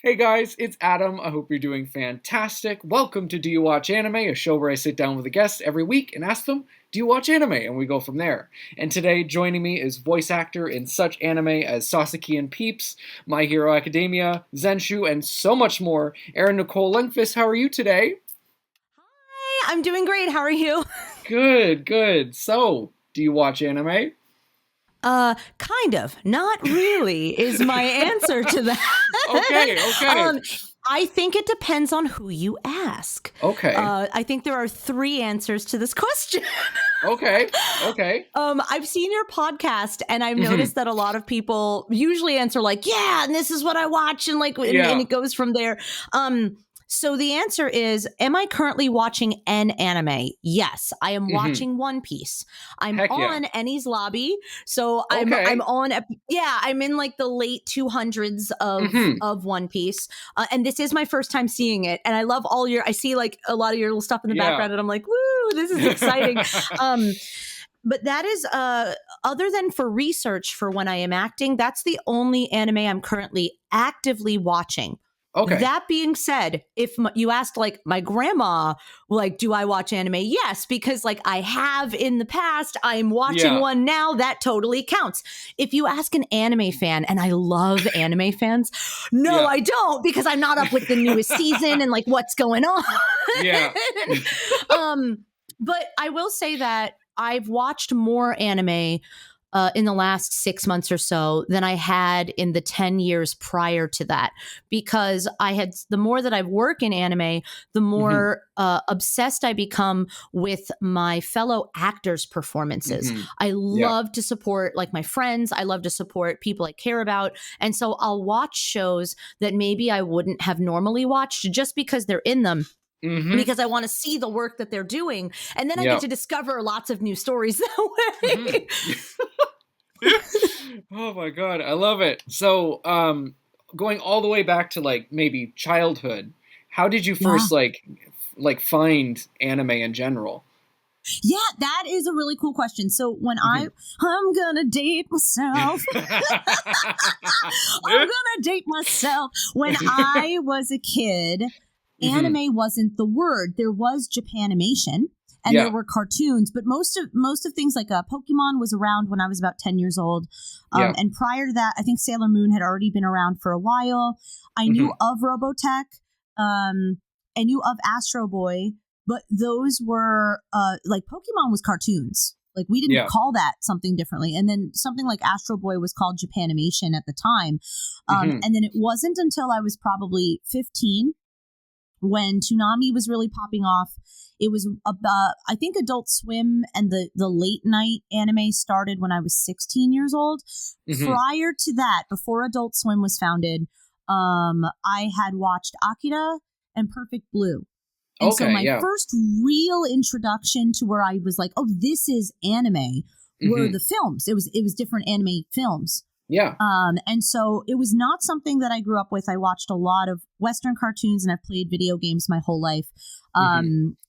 Hey guys, it's Adam. I hope you're doing fantastic. Welcome to Do You Watch Anime, a show where I sit down with a guest every week and ask them, do you watch anime? And we go from there. And today, joining me is voice actor in such anime as Sasaki and Peeps, My Hero Academia, Zenshu, and so much more. Erin Nicole Lundquist, how are you today? Hi, I'm doing great. How are you? Good, good. So, do you watch anime? Kind of. Not really is my answer to that. Okay. I think it depends on who you ask. Okay. I think there are three answers to this question. Okay. I've seen your podcast and I've noticed that a lot of people usually answer like, yeah, and this is what I watch, and and it goes from there. So the answer is, am I currently watching an anime? Yes, I am watching One Piece. I'm on Enies Lobby. So I'm on, I'm in like the late 200s of One Piece. And this is my first time seeing it. And I love I see like a lot of your little stuff in the background and I'm like, woo, this is exciting. But that is, other than for research for when I am acting, that's the only anime I'm currently actively watching. Okay. That being said, if you asked like my grandma, like, do I watch anime? Yes, because like I have in the past, I'm watching one now. That totally counts. If you ask an anime fan, and I love anime fans, no, I don't, because I'm not up with the newest season and like what's going on. But I will say that I've watched more anime in the last 6 months or so than I had in the 10 years prior to that, because the more that I work in anime, the more obsessed I become with my fellow actors' performances. I love to support like my friends. I love to support people I care about. And so I'll watch shows that maybe I wouldn't have normally watched just because they're in them. Because I want to see the work that they're doing. And then I get to discover lots of new stories that way. Oh my god, I love it. So, going all the way back to like maybe childhood, how did you first like find anime in general? Yeah, that is a really cool question. So when I'm gonna date myself. I'm gonna date myself. When I was a kid, anime wasn't the word. There was Japanimation. And there were cartoons, but most of things like Pokemon was around when I was about 10 years old. And prior to that, I think Sailor Moon had already been around for a while. I knew of Robotech. I knew of Astro Boy, but those were like Pokemon was cartoons. Like we didn't call that something differently. And then something like Astro Boy was called Japanimation at the time. And then it wasn't until I was probably 15 when Toonami was really popping off. It was about, I think Adult Swim and the late night anime started when I was 16 years old. Prior to that, before Adult Swim was founded, I had watched Akira and Perfect Blue. And so my first real introduction to where I was like, oh, this is anime were the films. It was different anime films. And so it was not something that I grew up with. I watched a lot of Western cartoons and I've played video games my whole life.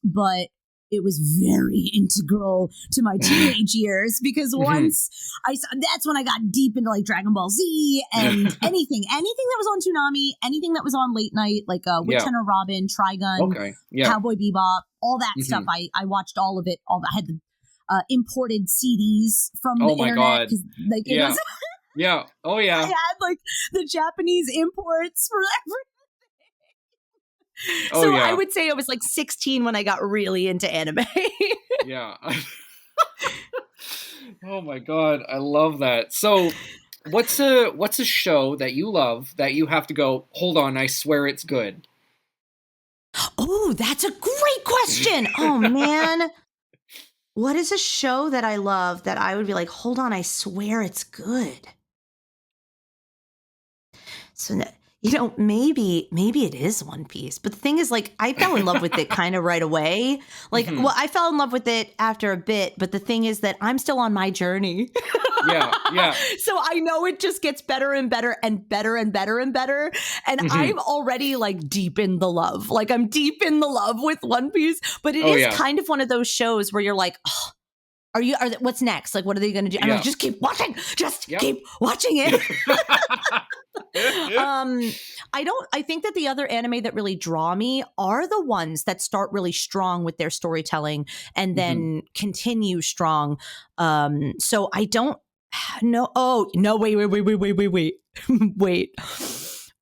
But it was very integral to my teenage years because once that's when I got deep into like Dragon Ball Z and anything that was on Toonami, anything that was on late night, like Witch Hunter Robin, Trigun, Cowboy Bebop, all that stuff. I watched all of it. I had the imported CDs from the internet. Like, it was I had like the Japanese imports for everything. I would say I was like 16 when I got really into anime. Oh my god, I love that. So, what's a show that you love that you have to go, hold on, I swear it's good? Oh, that's a great question. Oh man. What is a show that I love that I would be like, hold on, I swear it's good? So, maybe it is One Piece. But the thing is, like, I fell in love with it kind of right away. Like, well, I fell in love with it after a bit. But the thing is that I'm still on my journey. So I know it just gets better and better and better and better and better. And I'm already like deep in the love. Like I'm deep in the love with One Piece. But it is kind of one of those shows where you're like, oh, what's next? Like, what are they going to do? I'm like, just keep watching. Just keep watching it. I think that the other anime that really draw me are the ones that start really strong with their storytelling and then continue strong. So I don't know. Oh, no, wait. Wait.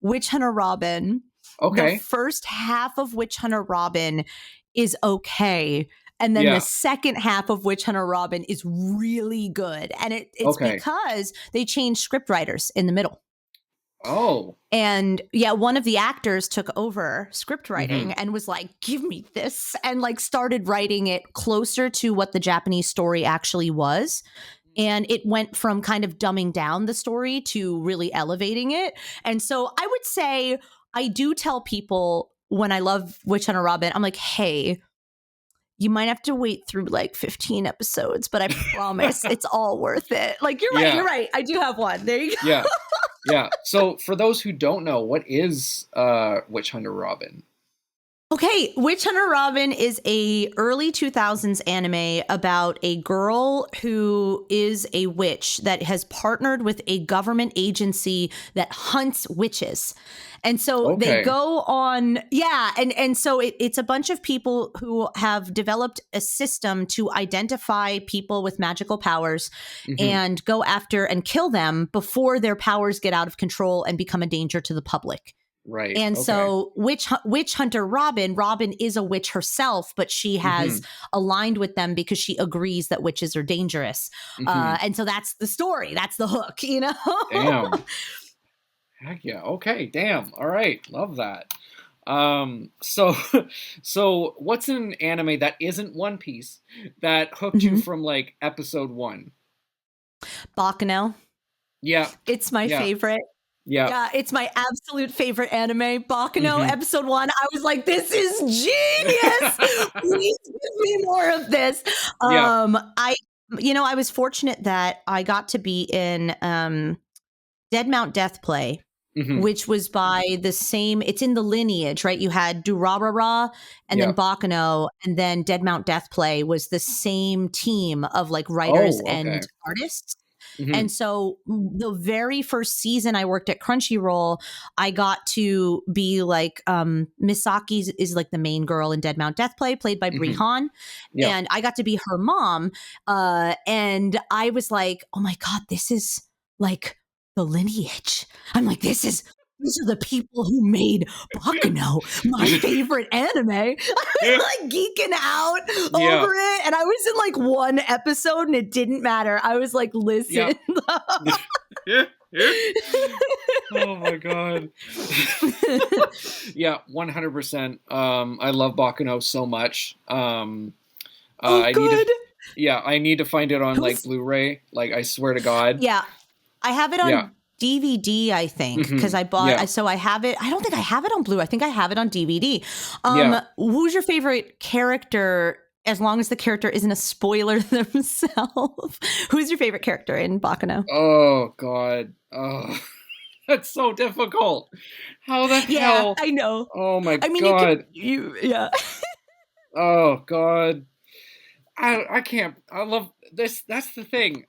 Witch Hunter Robin. Okay. The first half of Witch Hunter Robin is okay. And then the second half of Witch Hunter Robin is really good. And it's because they changed script writers in the middle. Oh. And one of the actors took over script writing and was like, give me this, and like started writing it closer to what the Japanese story actually was. And it went from kind of dumbing down the story to really elevating it. And so I would say I do tell people when I love Witch Hunter Robin, I'm like, hey, you might have to wait through like 15 episodes, but I promise it's all worth it. Like, you're right. I do have one. There you go. Yeah. So for those who don't know, what is Witch Hunter Robin? Okay, Witch Hunter Robin is a early 2000s anime about a girl who is a witch that has partnered with a government agency that hunts witches. And so they go on, and so it's a bunch of people who have developed a system to identify people with magical powers and go after and kill them before their powers get out of control and become a danger to the public. Right. And so Witch Hunter Robin is a witch herself, but she has aligned with them because she agrees that witches are dangerous. And so that's the story. That's the hook, you know? Damn. Heck yeah. Okay. Damn. All right. Love that. So what's an anime that isn't One Piece that hooked you from like episode 1? Baccano. Yeah. It's my favorite. Yeah, it's my absolute favorite anime. Baccano, episode 1. I was like, this is genius. Please give me more of this. I was fortunate that I got to be in Dead Mount Death Play, which was by the same, it's in the lineage, right? You had Durarara and then Baccano, and then Dead Mount Death Play was the same team of like writers and artists. And so the very first season I worked at Crunchyroll, I got to be like, Misaki is like the main girl in Dead Mount Death Play, played by Brie Han. And I got to be her mom. And I was like, oh my God, this is like the lineage. I'm like, these are the people who made Baccano, my favorite anime. I was like geeking out over it. And I was in like one episode and it didn't matter. I was like, listen. Oh my God. 100%. I love Baccano so much. I need to find it on like Blu-ray. Like, I swear to God. Yeah. I have it on DVD, I think, because I bought, so I have it. I don't think I have it on Blu. I think I have it on DVD. Who's your favorite character, as long as the character isn't a spoiler themselves? Who's your favorite character in Baccano? Oh, God. Oh, that's so difficult. How the hell? I know. Oh, my God. Oh, God. I can't. I love this. That's the thing.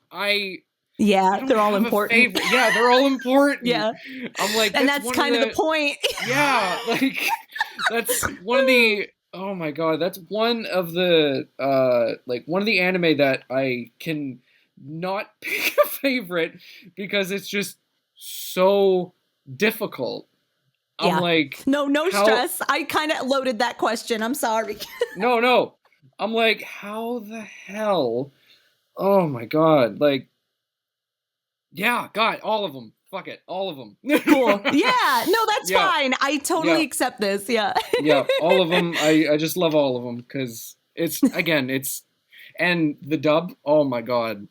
They're all important. Yeah, they're all important. I'm like, and that's kind of the point. Like that's one of the. Oh my God, that's one of the one of the anime that I can not pick a favorite because it's just so difficult. I'm like, no stress. I kind of loaded that question. I'm sorry. No. I'm like, how the hell? Oh my God, like. Yeah, God, all of them. Fuck it, all of them. Cool. Yeah, no, that's fine. I totally accept this. Yeah. All of them. I just love all of them because it's and the dub. Oh my God.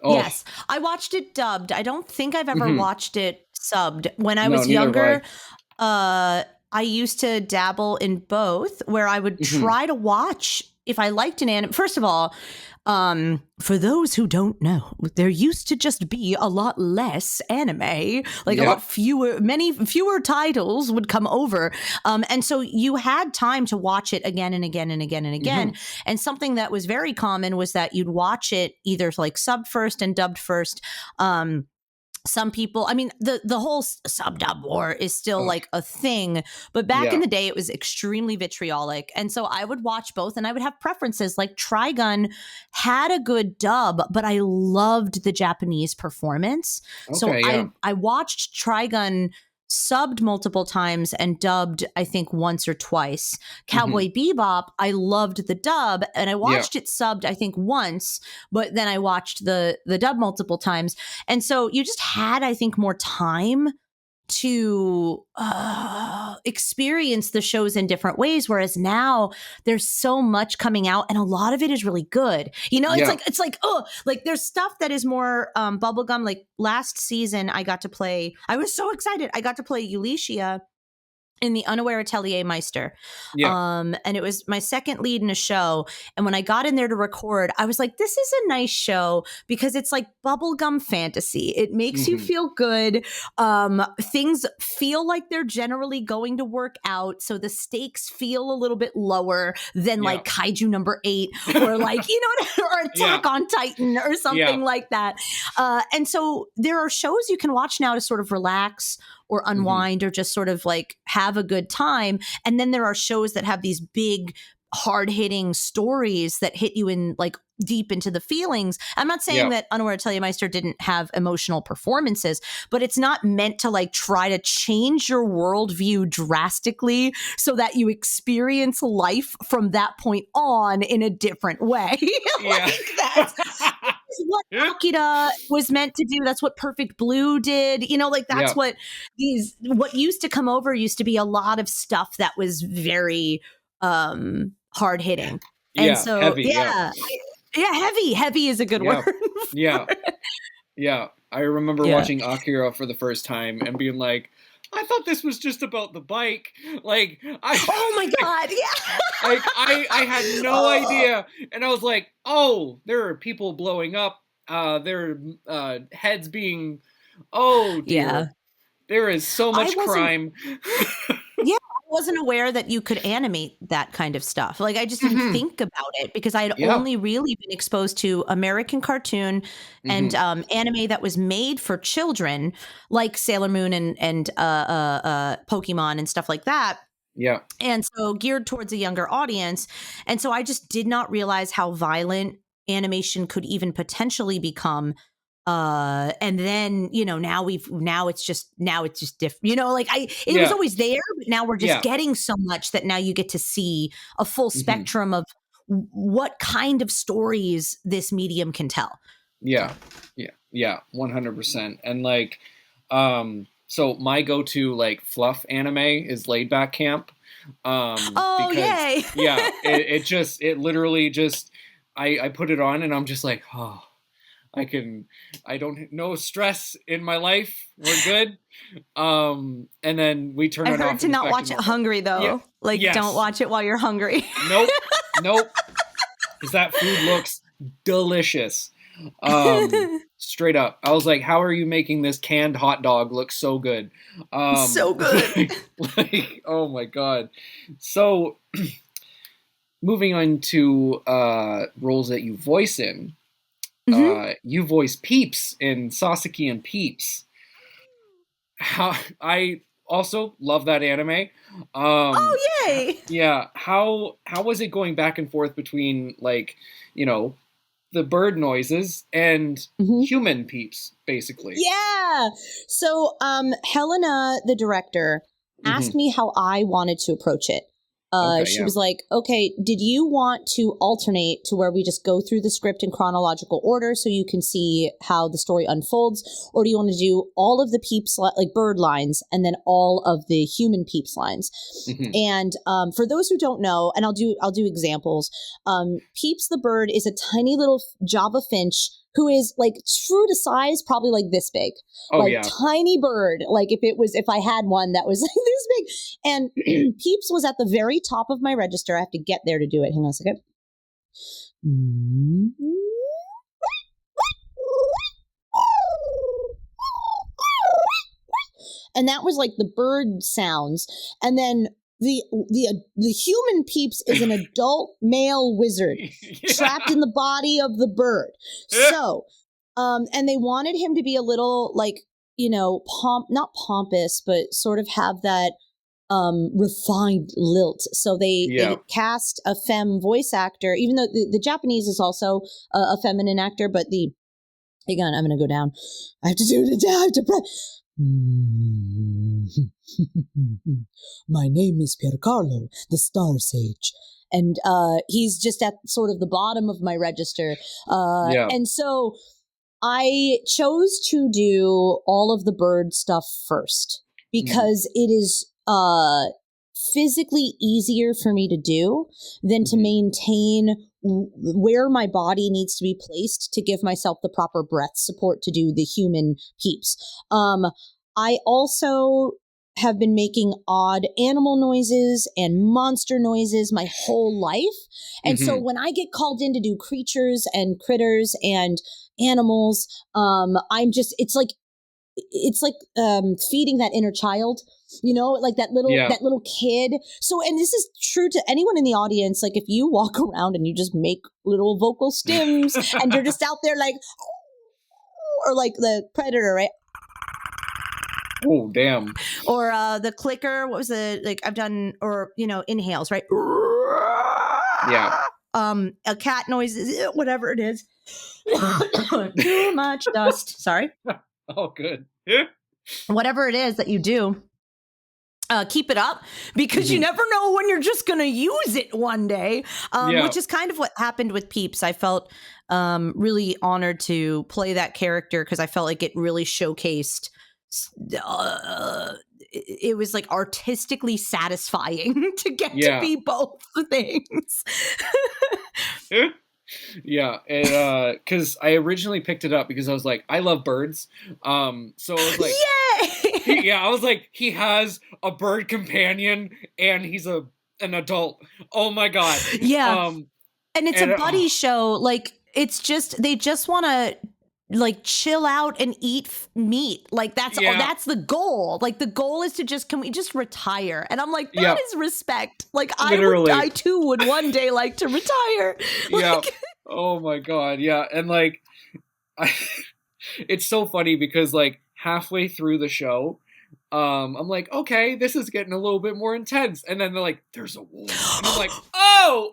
Oh. Yes, I watched it dubbed. I don't think I've ever watched it subbed. When I was younger, I used to dabble in both, where I would try to watch if I liked an anime. First of all, For those who don't know, there used to just be a lot less anime, like a lot many fewer titles would come over. And so you had time to watch it again and again and again and again. And something that was very common was that you'd watch it either like subbed first and dubbed first. Some people, I mean, the whole sub-dub war is still like a thing, but back in the day, it was extremely vitriolic. And so I would watch both and I would have preferences. Like Trigun had a good dub, but I loved the Japanese performance. I watched Trigun subbed multiple times and dubbed, I think, once or twice. Cowboy Bebop, I loved the dub and I watched it subbed, I think, once, but then I watched the dub multiple times. And so you just had, I think, more time to experience the shows in different ways, whereas now there's so much coming out and a lot of it is really good. You know, it's like there's stuff that is more bubblegum. Like last season I was so excited, I got to play Eulishia in the Unaware Atelier Meister. And it was my second lead in a show. And when I got in there to record, I was like, this is a nice show because it's like bubblegum fantasy. It makes you feel good. Things feel like they're generally going to work out. So the stakes feel a little bit lower than like Kaiju number 8 or like, you know, or Attack on Titan or something like that. And so there are shows you can watch now to sort of relax or unwind or just sort of like have a good time. And then there are shows that have these big, hard-hitting stories that hit you in like deep into the feelings. I'm not saying that Unaware Atelier Meister didn't have emotional performances, but it's not meant to like try to change your worldview drastically so that you experience life from that point on in a different way. Like that's what Akira was meant to do. That's what Perfect Blue did. You know, like that's what used to come over used to be a lot of stuff that was very hard hitting. And so heavy, heavy is a good word. I remember watching Akira for the first time and being like, I thought this was just about the bike. Like, oh my God, like I had no idea, and I was like, oh, there are people blowing up. There are heads being. Oh dear, there is so much crime. I wasn't aware that you could animate that kind of stuff. Like I just didn't think about it because I had only really been exposed to American cartoon and anime that was made for children, like Sailor Moon and Pokemon and stuff like that. Yeah. And so geared towards a younger audience. And so I just did not realize how violent animation could even potentially become. And then, you know, now it's just different, you know, like it was always there, but now we're just getting so much that now you get to see a full spectrum of what kind of stories this medium can tell. Yeah. 100%. And like, so my go-to like fluff anime is Laid Back Camp. Because, yay. It literally just, I put it on and I'm just like, oh, I don't no stress in my life. We're good. And then we turn it off. I heard to not watch it hungry though. Yeah. Like don't watch it while you're hungry. Nope. Because that food looks delicious. Straight up. I was like, how are you making this canned hot dog look so good? So good. like, oh my God. So moving on to roles that you voice in. You voice Peeps in Sasaki and Peeps. I also love that anime. Oh yay! Yeah. How was it going back and forth between like, you know, the bird noises and human Peeps, basically? Yeah. So Helena, the director, asked me how I wanted to approach it. She was like, okay, did you want to alternate to where we just go through the script in chronological order so you can see how the story unfolds? Or do you want to do all of the Peeps, like bird lines, and then all of the human Peeps lines? And for those who don't know, and I'll do examples, Peeps the bird is a tiny little Java finch who is like true to size, probably like this big, tiny bird. Like if I had one that was like this big, and Peeps was at the very top of my register. I have to get there to do it. Hang on a second. And that was like the bird sounds. And then the human Peeps is an adult male wizard trapped in the body of the bird. So, and they wanted him to be a little like, not pompous, but sort of have that refined lilt. So they cast a femme voice actor, even though the Japanese is also a feminine actor, but hang on, I'm going to go down. I have to do it. I have to press. My name is Piercarlo, the Star Sage. And he's just at sort of the bottom of my register. And so I chose to do all of the bird stuff first because it is physically easier for me to do than to maintain where my body needs to be placed to give myself the proper breath support to do the human Peeps. I also have been making odd animal noises and monster noises my whole life. And so when I get called in to do creatures and critters and animals, it's like feeding that inner child, like that little kid. So, and this is true to anyone in the audience. Like if you walk around and you just make little vocal stims and you're just out there like, or like the predator, right? Oh, damn. Or the clicker. What was it? Like I've done, or, inhales, right? Yeah. A cat noise, whatever it is. Too much dust. Sorry. Oh, good. Whatever it is that you do, keep it up because you never know when you're just going to use it one day, which is kind of what happened with Peeps. I felt really honored to play that character because I felt like it really showcased it was like artistically satisfying to get to be both things. Yeah, because I originally picked it up because I was like, I love birds. So I was like, I was like, he has a bird companion and he's an adult. Oh my god. Yeah. And it's a buddy show. Like it's just they just want to like chill out and eat meat. Like that's the goal. Like the goal is to can we just retire? And I'm like, that is respect. Like I too would one day like to retire. Like, oh my god. Yeah. And like, it's so funny because like halfway through the show, I'm like, okay, this is getting a little bit more intense. And then they're like, there's a wolf. And I'm like, oh!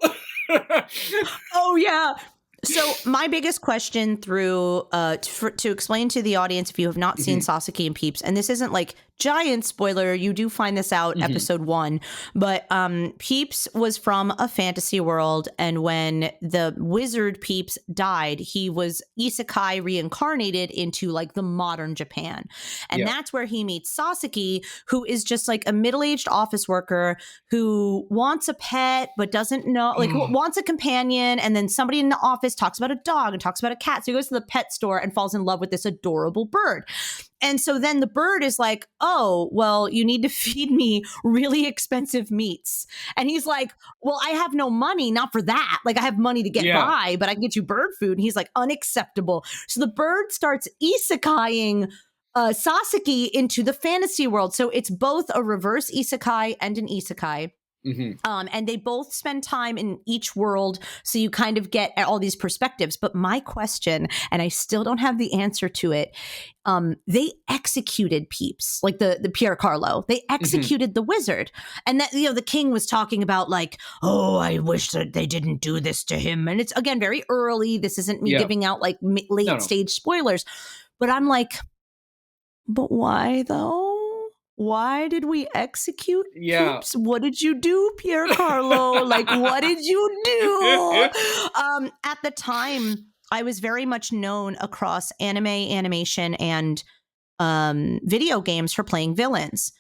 Oh yeah. So my biggest question through to explain to the audience, if you have not seen Sasaki and Peeps, and this isn't like giant spoiler, you do find this out episode 1, but Peeps was from a fantasy world, and when the wizard Peeps died, he was isekai reincarnated into like the modern Japan, and that's where he meets Sasaki, who is just like a middle-aged office worker who wants a pet but doesn't know, like wants a companion, and then somebody in the office talks about a dog and talks about a cat, so he goes to the pet store and falls in love with this adorable bird. And so then the bird is like, oh, well, you need to feed me really expensive meats. And he's like, well, I have no money, not for that. Like I have money to get by, but I can get you bird food. And he's like, unacceptable. So the bird starts isekaiing Sasaki into the fantasy world. So it's both a reverse isekai and an isekai. And they both spend time in each world, so you kind of get all these perspectives. But my question, and I still don't have the answer to it, they executed Peeps, like the Piercarlo. They executed the wizard, and that the king was talking about like, oh, I wish that they didn't do this to him. And it's again very early. This isn't me giving out like late stage spoilers, but I'm like, but why though? Why did we execute Peeps? What did you do, Piercarlo? Like, what did you do? At the time, I was very much known across anime, animation, and video games for playing villains.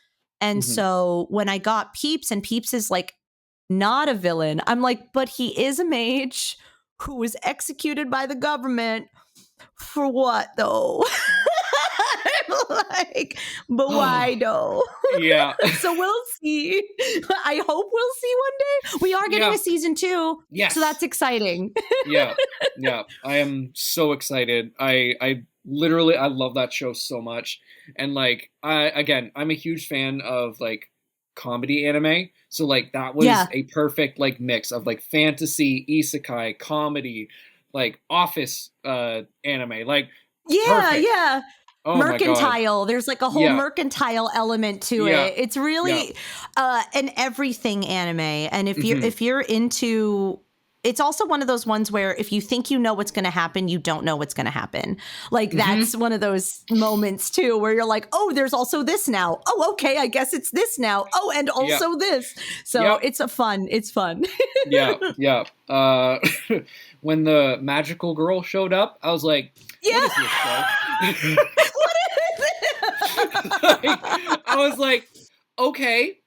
And so when I got Peeps, and Peeps is like not a villain, I'm like, but he is a mage who was executed by the government for what though? Like, but why though? Yeah. So we'll see. I hope we'll see one day. We are getting a season 2. Yes. So that's exciting. Yeah. I am so excited. I literally, I love that show so much. And like, I'm a huge fan of like comedy anime. So like that was a perfect like mix of like fantasy, isekai, comedy, like office anime. Like perfect. Yeah. Oh Mercantile. There's like a whole mercantile element to it. It's really an everything anime. And if you're into, it's also one of those ones where if you think you know what's going to happen, you don't know what's going to happen. Like that's one of those moments too, where you're like, oh, there's also this now. Oh, okay. I guess it's this now. Oh, and also this. So it's fun. Yeah. When the magical girl showed up, I was like, what is this show? What is it? Like, I was like, okay.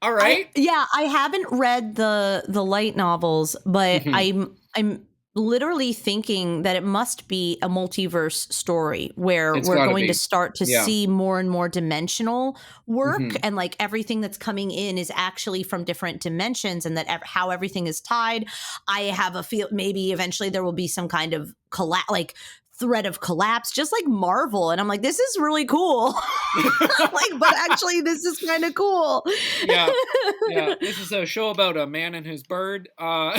All right. I haven't read the light novels, but I'm literally thinking that it must be a multiverse story where we're going to start to see more and more dimensional work, and like everything that's coming in is actually from different dimensions, and that how everything is tied. I have a feel maybe eventually there will be some kind of thread of collapse, just like Marvel. And I'm like, this is really cool. Like, but actually this is kind of cool. Yeah. This is a show about a man and his bird. And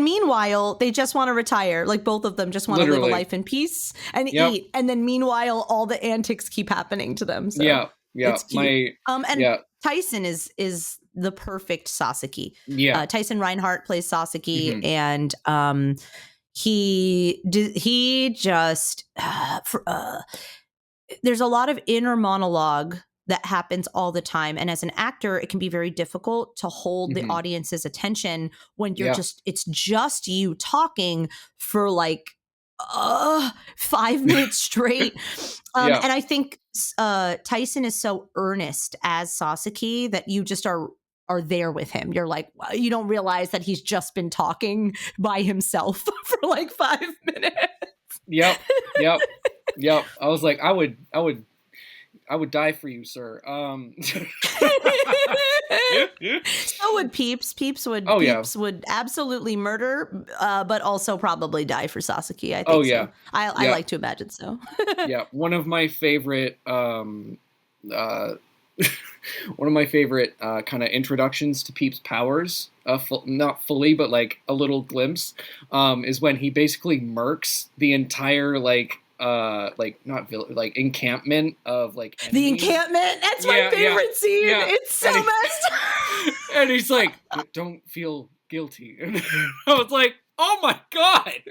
meanwhile, they just want to retire. Like both of them just want to live a life in peace and eat. And then meanwhile, all the antics keep happening to them. So it's cute. Tyson is the perfect Sasaki. Yeah. Tyson Reinhardt plays Sasaki, and he just there's a lot of inner monologue that happens all the time, and as an actor it can be very difficult to hold the audience's attention when you're it's just you talking for like 5 minutes straight. And I think Tyson is so earnest as Sasaki that you just are there with him. You're like, you don't realize that he's just been talking by himself for like 5 minutes. Yep. I was like, I would die for you, sir. So would Peeps. Peeps would absolutely murder, but also probably die for Sasaki. I think. So. I like to imagine so. One of my favorite kind of introductions to Peeps' powers, not fully, but like a little glimpse, is when he basically murks the entire encampment of like enemies. The encampment. That's my favorite scene. Yeah. It's so messed up. And he's like, "Don't feel guilty." And I was like, "Oh my god!"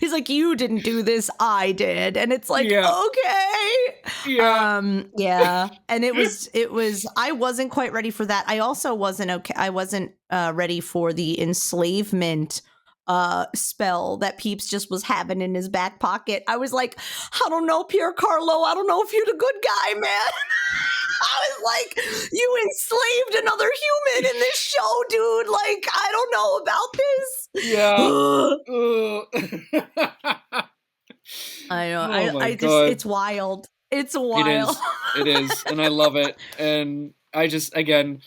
He's like, "You didn't do this, I did," and it's like, okay, And it was. I wasn't quite ready for that. I also wasn't okay. I wasn't ready for the enslavement spell that Peeps just was having in his back pocket. I was like, I don't know, Pierre Carlo. I don't know if you're the good guy, man. I was like, you enslaved another human in this show, dude. Like, I don't know about this. I know. It's wild. It's wild. It is. And I love it. And I just, again,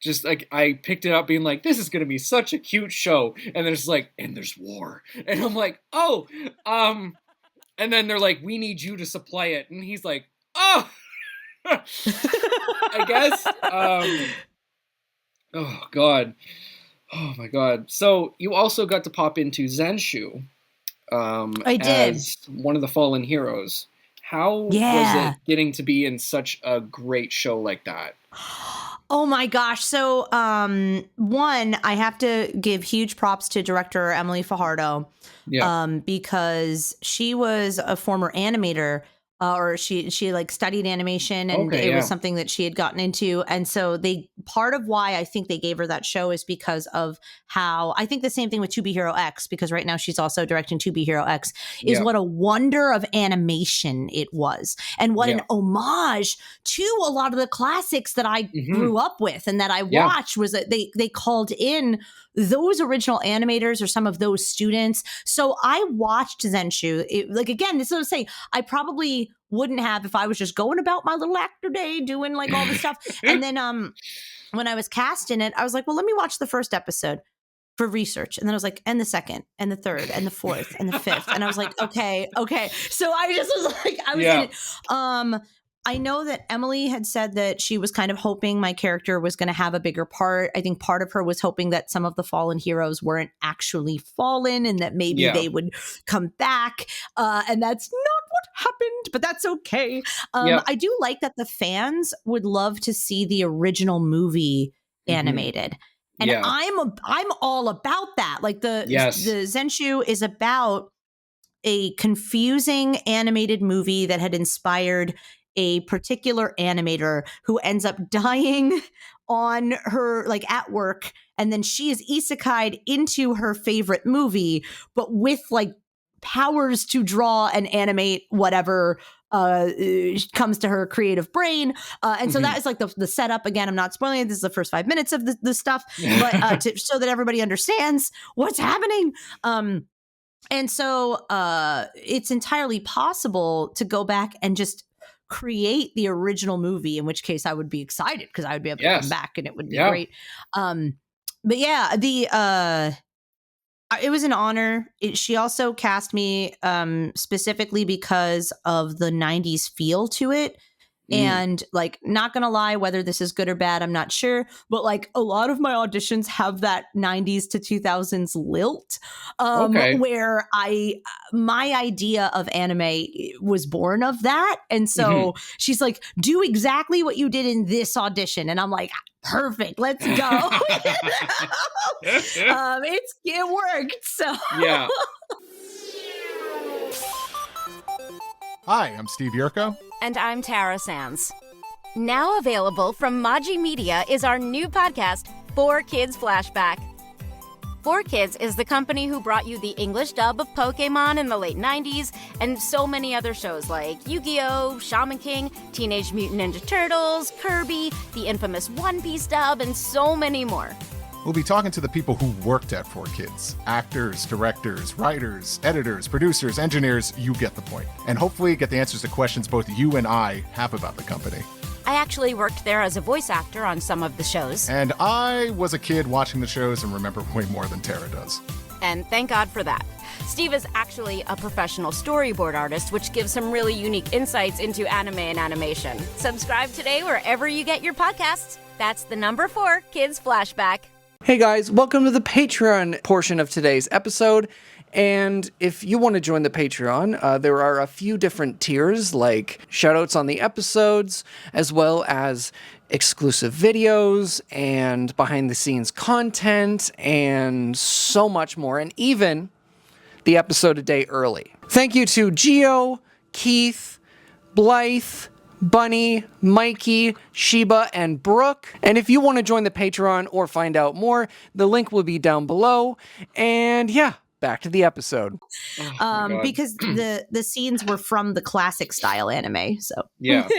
just like I picked it up being like, this is going to be such a cute show. And then it's like, and there's war. And I'm like, oh, and then they're like, we need you to supply it. And he's like, oh, I guess. Oh God. Oh my God. So you also got to pop into Zenshu. I did. As one of the fallen heroes. How was it getting to be in such a great show like that? Oh my gosh. So, one, I have to give huge props to director Emily Fajardo, because she was a former animator, or she like studied animation, and it was something that she had gotten into. And so part of why I think they gave her that show is because of how, I think the same thing with To Be Hero X, because right now she's also directing To Be Hero X, is what a wonder of animation it was. And what an homage to a lot of the classics that I grew up with and that I watched, was that they called in those original animators or some of those students. So I watched zenshu. Again, this is what I'm saying. I probably wouldn't have if I was just going about my little actor day doing like all this stuff. And then when I was cast in it, I was like, well, let me watch the first episode for research. And then I was like, and the second, and the third, and the fourth, and the fifth. And I was like, okay. So I just was like, I was in it. I know that Emily had said that she was kind of hoping my character was going to have a bigger part. I think part of her was hoping that some of the fallen heroes weren't actually fallen and that maybe they would come back. And that's not what happened, but that's okay. I do like that the fans would love to see the original movie animated. And I'm all about that. Like the zenshu is about a confusing animated movie that had inspired a particular animator who ends up dying on her, like at work. And then she is isekai'd into her favorite movie, but with like powers to draw and animate whatever comes to her creative brain. And so that is like the setup. Again, I'm not spoiling it. This is the first 5 minutes of the stuff, but so that everybody understands what's happening. And so it's entirely possible to go back and just create the original movie, in which case I would be excited because I would be able to come back and it would be great. But yeah, it was an honor. She also cast me specifically because of the 90s feel to it. And like, not gonna lie, whether this is good or bad, I'm not sure. But like, a lot of my auditions have that 90s to 2000s lilt, where my idea of anime was born of that. And so she's like, do exactly what you did in this audition. And I'm like, perfect, let's go. It worked. So yeah. Hi, I'm Steve Yurko. And I'm Tara Sands. Now available from Maji Media is our new podcast, 4Kids Flashback. 4Kids is the company who brought you the English dub of Pokemon in the late 90s and so many other shows like Yu-Gi-Oh!, Shaman King, Teenage Mutant Ninja Turtles, Kirby, the infamous One Piece dub, and so many more. We'll be talking to the people who worked at 4Kids. Actors, directors, writers, editors, producers, engineers, you get the point. And hopefully get the answers to questions both you and I have about the company. I actually worked there as a voice actor on some of the shows. And I was a kid watching the shows and remember way more than Tara does. And thank God for that. Steve is actually a professional storyboard artist, which gives some really unique insights into anime and animation. Subscribe today wherever you get your podcasts. That's the number 4 Kids Flashback. Hey guys, welcome to the Patreon portion of today's episode. And if you want to join the Patreon, there are a few different tiers, like shoutouts on the episodes, as well as exclusive videos and behind-the-scenes content, and so much more, and even the episode a day early. Thank you to Gio, Keith, Blythe, Bunny, Mikey, Sheba, and Brooke. And if you want to join the Patreon or find out more, the link will be down below. And yeah, back to the episode. Because the scenes were from the classic style anime. So yeah.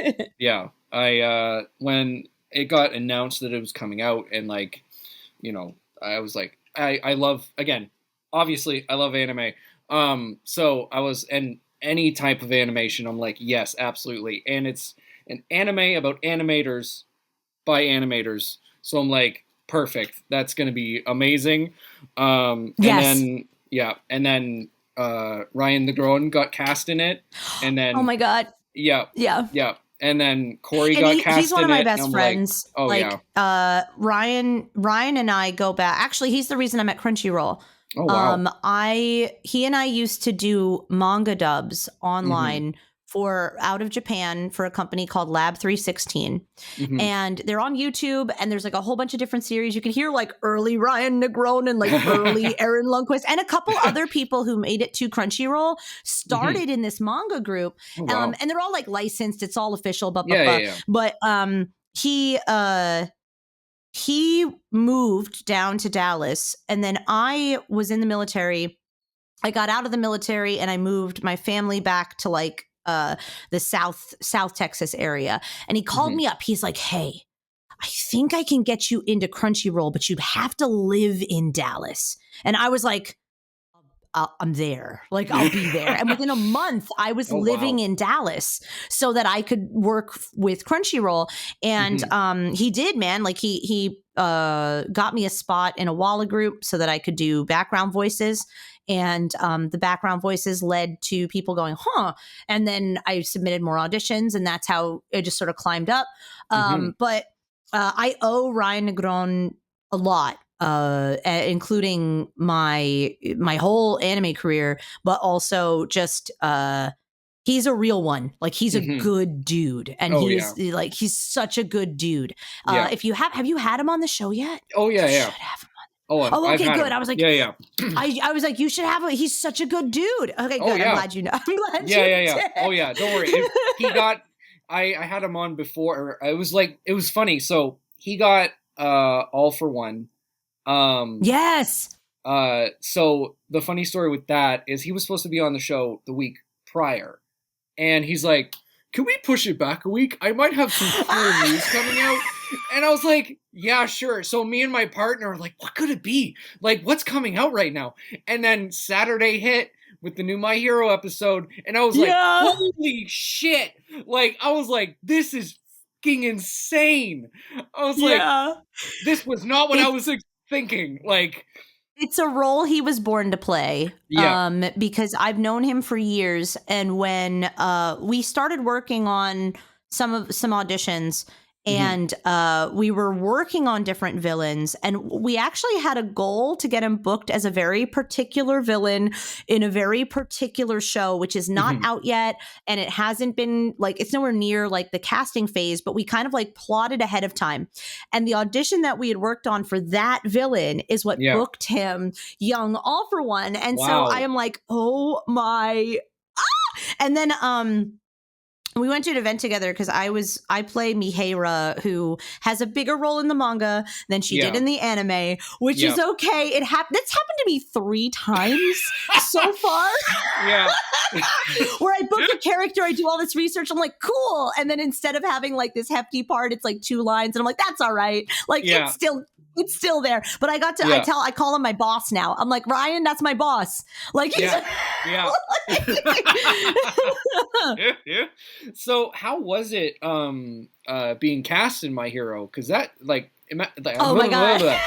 I when it got announced that it was coming out, and like, you know, I was like, I love, again, obviously I love anime. So I was, and any type of animation, I'm like, yes, absolutely. And it's an anime about animators by animators. So I'm like, perfect. That's going to be amazing. Yes. And then Ryan the Grown got cast in it. And then, oh my God. Yeah. And then Corey and got cast in it. He's one of my best friends. Ryan and I go back. Actually, he's the reason I'm at Crunchyroll. Oh, wow. He and I used to do manga dubs online for out of Japan for a company called Lab 316. And they're on YouTube, and there's like a whole bunch of different series. You can hear like early Ryan Negron and like early Erin Lundquist, and a couple other people who made it to Crunchyroll started in this manga group. Oh, wow. And they're all like licensed. It's all official, But he moved down to Dallas, and then I was in the military. I got out of the military and I moved my family back to like the South Texas area. And he called me up. He's like, hey, I think I can get you into Crunchyroll, but you'd have to live in Dallas. And I was like, I'm there. Like, I'll be there. And within a month, I was living in Dallas so that I could work with Crunchyroll. And he did, man. Like, he got me a spot in a Walla group so that I could do background voices. And the background voices led to people going, and then I submitted more auditions, and that's how it just sort of climbed up. But I owe Ryan Negron a lot, including my whole anime career, but also just he's a real one. Like, he's a good dude, and he's such a good dude. If you have you had him on the show yet? Oh yeah, you should have him. Oh, okay, good. Him. I was like, I was like, you should have him. He's such a good dude. Okay, good. I'm glad you know. I'm glad you did. Oh yeah, don't worry. He got. I had him on before. It was funny. So he got All for One. Yes. So the funny story with that is he was supposed to be on the show the week prior, and he's like, "Can we push it back a week? I might have some cool news coming out." And I was like, "Yeah, sure." So me and my partner were like, "What could it be? Like, what's coming out right now?" And then Saturday hit with the new My Hero episode, and I was like, "Holy shit!" Like, I was like, "This is fucking insane." I was like, "This was not what I was thinking." Like, it's a role he was born to play. Because I've known him for years, and when we started working on some auditions, and we were working on different villains, and we actually had a goal to get him booked as a very particular villain in a very particular show, which is not out yet, and it hasn't been, like, it's nowhere near like the casting phase, but we kind of like plotted ahead of time. And the audition that we had worked on for that villain is what booked him young All for One. And so I am like, oh my, and then we went to an event together because I play Miheira, who has a bigger role in the manga than she did in the anime, which is okay. That's happened to me 3 times so far. Where I book a character, I do all this research, I'm like, cool. And then instead of having like this hefty part, it's like 2 lines, and I'm like, that's all right. Like, it's still there. But I got to, I call him my boss now. I'm like, Ryan, that's my boss. Like, So how was it being cast in My Hero? Because that, like, oh my God.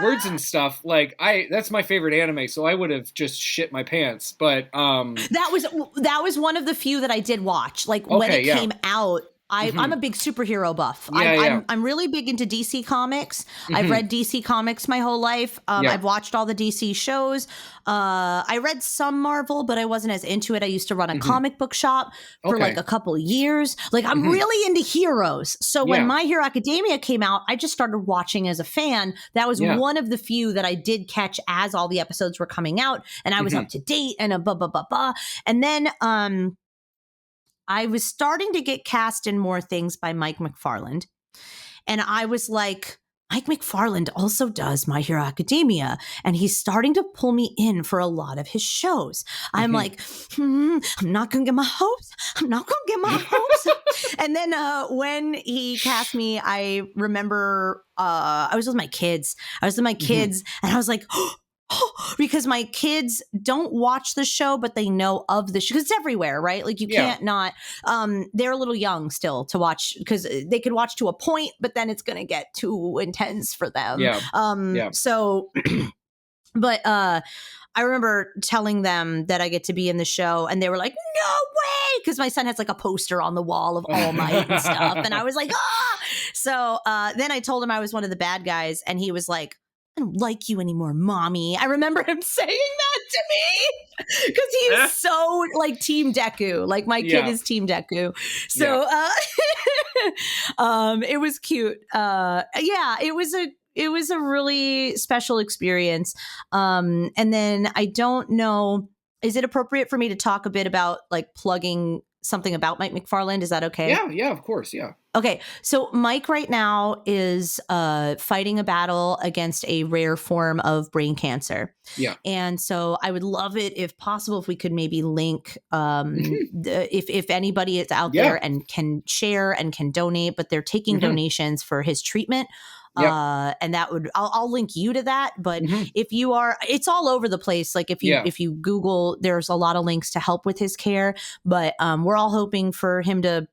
Words and stuff, like, that's my favorite anime, so I would have just shit my pants. But that was one of the few that I did watch. Like, when it came out, I'm a big superhero buff. I'm really big into DC Comics. I've read DC Comics my whole life. I've watched all the DC shows. I read some Marvel, but I wasn't as into it. I used to run a comic book shop for like a couple of years. Like, I'm really into heroes. So when My Hero Academia came out, I just started watching as a fan. That was one of the few that I did catch as all the episodes were coming out, and I was up to date and And then I was starting to get cast in more things by Mike McFarland. And I was like, Mike McFarland also does My Hero Academia, and he's starting to pull me in for a lot of his shows. I'm like, I'm not going to get my hopes. I'm not going to get my hopes. And then when he cast me, I remember I was with my kids. And I was like, because my kids don't watch the show, but they know of the show because it's everywhere, right? Like, you can't not. They're a little young still to watch, because they could watch to a point, but then it's going to get too intense for them. So, but I remember telling them that I get to be in the show, and they were like, "No way!" Because my son has like a poster on the wall of All Might and stuff, and I was like, "Ah!" So then I told him I was one of the bad guys, and he was like, "I don't like you anymore, mommy." I remember him saying that to me because he is so like Team Deku. Like, my kid is Team Deku. So it was cute. It was a really special experience. And then I don't know, is it appropriate for me to talk a bit about like plugging something about Mike McFarland. Is that okay? Yeah, of course, yeah. Okay, so Mike right now is fighting a battle against a rare form of brain cancer. Yeah. And so I would love it if possible if we could maybe link if anybody is out there and can share and can donate, but they're taking donations for his treatment. And that would I'll link you to that. But if you are, it's all over the place. Like if you Google, there's a lot of links to help with his care. But we're all hoping for him to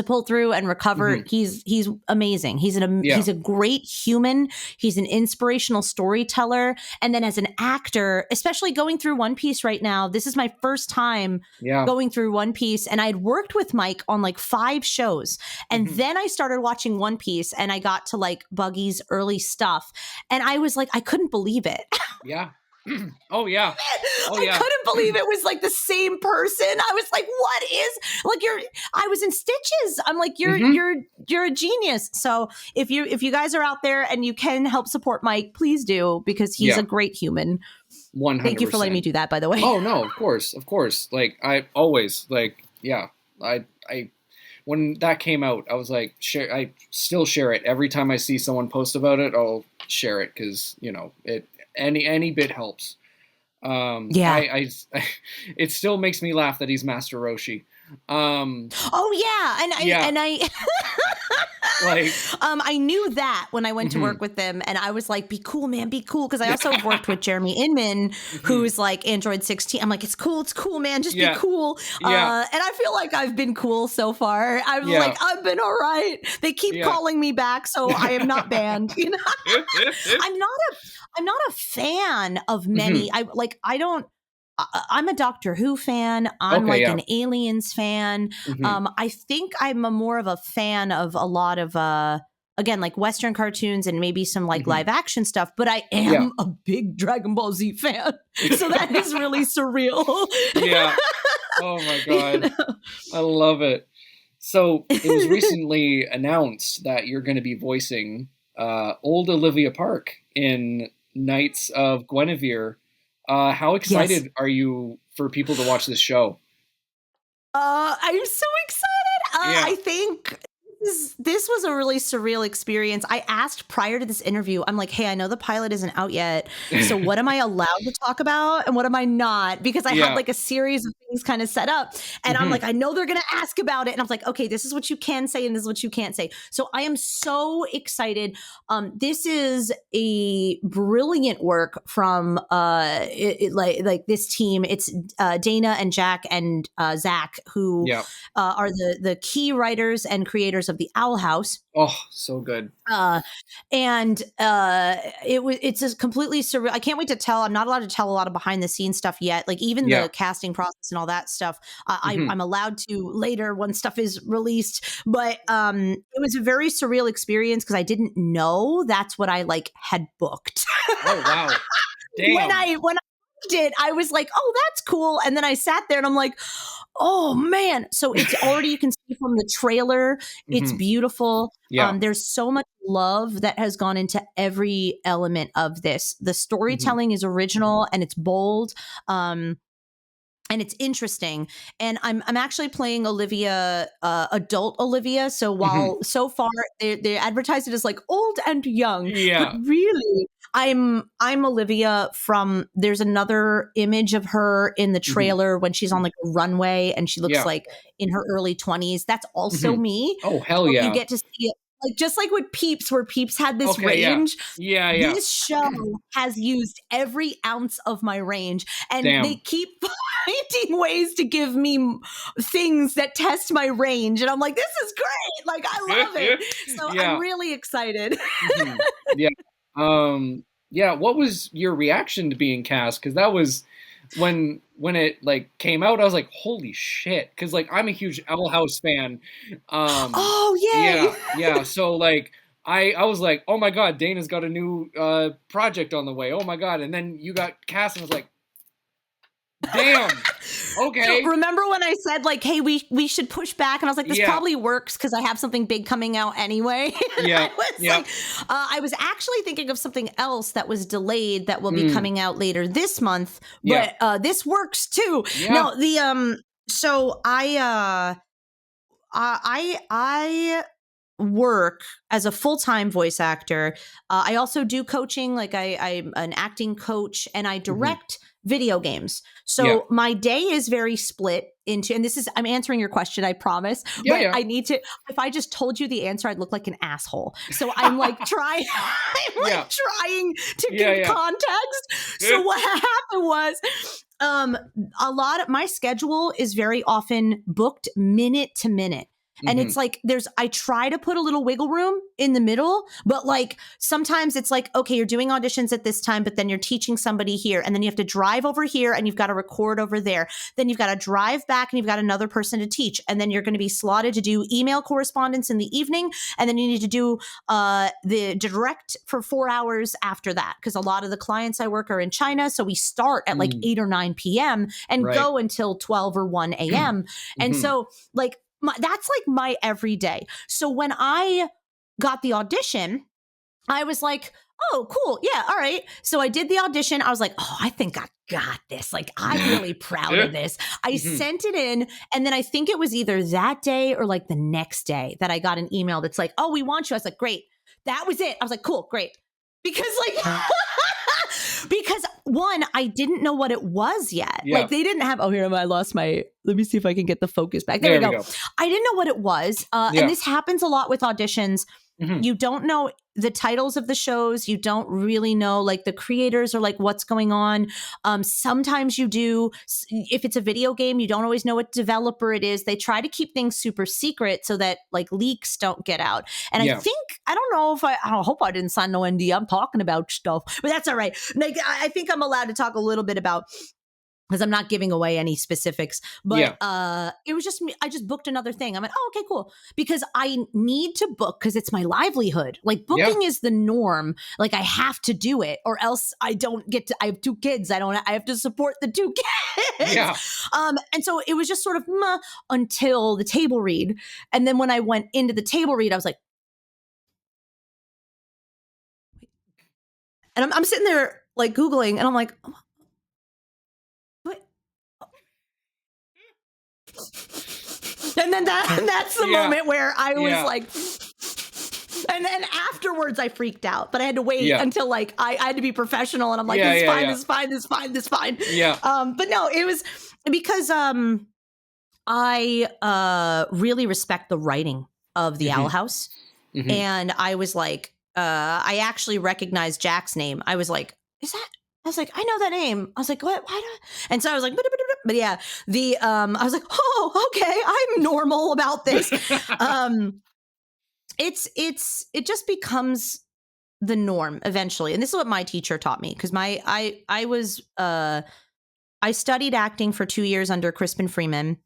pull through and recover. He's amazing. He's a great human. He's an inspirational storyteller. And then as an actor, especially going through One Piece right now, this is my first time going through One Piece. And I'd worked with Mike on like 5 shows. And then I started watching One Piece and I got to like Buggy's early stuff. And I was like, I couldn't believe it. Yeah. Oh yeah. I couldn't believe it was like the same person. I was like, what is like I was in stitches. I'm like, you're a genius. So if you guys are out there and you can help support Mike, please do, because he's a great human. 100%. Thank you for letting me do that, by the way. Oh no, of course. Like I always I when that came out, I was like, I still share it every time I see someone post about it. I'll share it because any bit helps. I it still makes me laugh that he's Master Roshi. I knew that when I went to work with them, and I was like, be cool, man, be cool. Because I also worked with Jeremy Inman, who's like Android 16. I'm like, it's cool, man, just be cool. And I feel like I've been cool so far. I'm like, I've been all right. They keep calling me back, so I am not banned. I'm not a fan of many. I'm a Doctor Who fan. I'm an Aliens fan. I think I'm more of a fan of a lot of, again, like Western cartoons and maybe some like live action stuff, but I am a big Dragon Ball Z fan. So that is really surreal. Yeah. Oh my God. I love it. So it was recently announced that you're going to be voicing old Olivia Park in Knights of Guinevere. How excited are you for people to watch this show? I'm so excited. I think this was a really surreal experience. I asked prior to this interview, I'm like, hey, I know the pilot isn't out yet. So what am I allowed to talk about and what am I not? Because I had like a series of things kind of set up. And I'm like, I know they're going to ask about it. And I was like, okay, this is what you can say and this is what you can't say. So I am so excited. This is a brilliant work from like this team. It's Dana and Jack and Zach, who are the key writers and creators of the Owl House. Oh, so good. It's a completely surreal. I can't wait to tell. I'm not allowed to tell a lot of behind the scenes stuff yet. Like even the casting process and all that stuff. I'm allowed to later when stuff is released. But it was a very surreal experience because I didn't know that's what I like had booked. Oh wow! Damn. When I did, I was like, oh, that's cool. And then I sat there and I'm like, oh man. So it's already, you can see from the trailer, it's beautiful. There's so much love that has gone into every element of this. The storytelling is original and it's bold. And it's interesting. And I'm actually playing Olivia, adult Olivia. So while so far they advertise it as like old and young, but really I'm Olivia from, there's another image of her in the trailer when she's on like a runway and she looks like in her early 20s. That's also me. Oh, hell yeah. You get to see it. Like just like with Peeps, where Peeps had this range. This show has used every ounce of my range, and they keep finding ways to give me things that test my range, and I'm like, this is great. Like I love it. So I'm really excited. What was your reaction to being cast? Because that was when it like came out, I was like, holy shit. Because like I'm a huge Owl House fan. So like I was like, oh my God, Dana's got a new project on the way. Oh my God. And then you got cast and I was like, damn. Okay. So remember when I said like, hey, we should push back? And I was like, this probably works because I have something big coming out anyway. I was actually thinking of something else that was delayed that will be coming out later this month. But this works too. No, So I work as a full-time voice actor. I also do coaching, like I'm an acting coach, and I direct video games. So my day is very split into, and I'm answering your question, I promise. But I need to, if I just told you the answer, I'd look like an asshole. So I'm like trying to give context. So what happened was, a lot of my schedule is very often booked minute to minute. And it's like I try to put a little wiggle room in the middle, but like sometimes it's like, okay, you're doing auditions at this time, but then you're teaching somebody here, and then you have to drive over here and you've got to record over there. Then you've got to drive back and you've got another person to teach. And then you're going to be slotted to do email correspondence in the evening. And then you need to do the direct for 4 hours after that. Cause a lot of the clients I work are in China. So we start at like 8 or 9 PM and go until 12 or 1 AM. And so like, that's like my everyday. So when I got the audition, I was like, oh, cool. Yeah. All right. So I did the audition. I was like, oh, I think I got this. Like, I'm really proud of this. I sent it in. And then I think it was either that day or like the next day that I got an email that's like, oh, we want you. I was like, great. That was it. I was like, cool, great. Because like, because one, I didn't know what it was yet. Like they didn't have, I lost my, let me see if I can get the focus back. There we go. I didn't know what it was. And this happens a lot with auditions. You don't know the titles of the shows. You don't really know like the creators or like what's going on. Sometimes you do. If it's a video game, you don't always know what developer it is. They try to keep things super secret so that like leaks don't get out. And I think, I don't know if I hope I didn't sign no NDA. I'm talking about stuff, but that's all right. Like, I think I'm allowed to talk a little bit about, because I'm not giving away any specifics, but it was just me. I just booked another thing. I'm like, oh, okay, cool. Because I need to book because it's my livelihood. Like booking is the norm. Like I have to do it or else I don't get to, I have 2 kids. I have to support the 2 kids. And so it was just sort of until the table read. And then when I went into the table read, I was like, and I'm sitting there like Googling and I'm like, oh, and then that's the moment where I was like, and then afterwards I freaked out, but I had to wait until like I had to be professional, and I'm like, this is fine. But no, it was because I really respect the writing of the Owl House, and I was like, I actually recognized Jack's name. I was like, is that? I was like, I know that name. I was like, what? Why do? And so I was like, but yeah, I was like, oh, okay, I'm normal about this. It just becomes the norm eventually, and this is what my teacher taught me because I studied acting for 2 years under Crispin Freeman.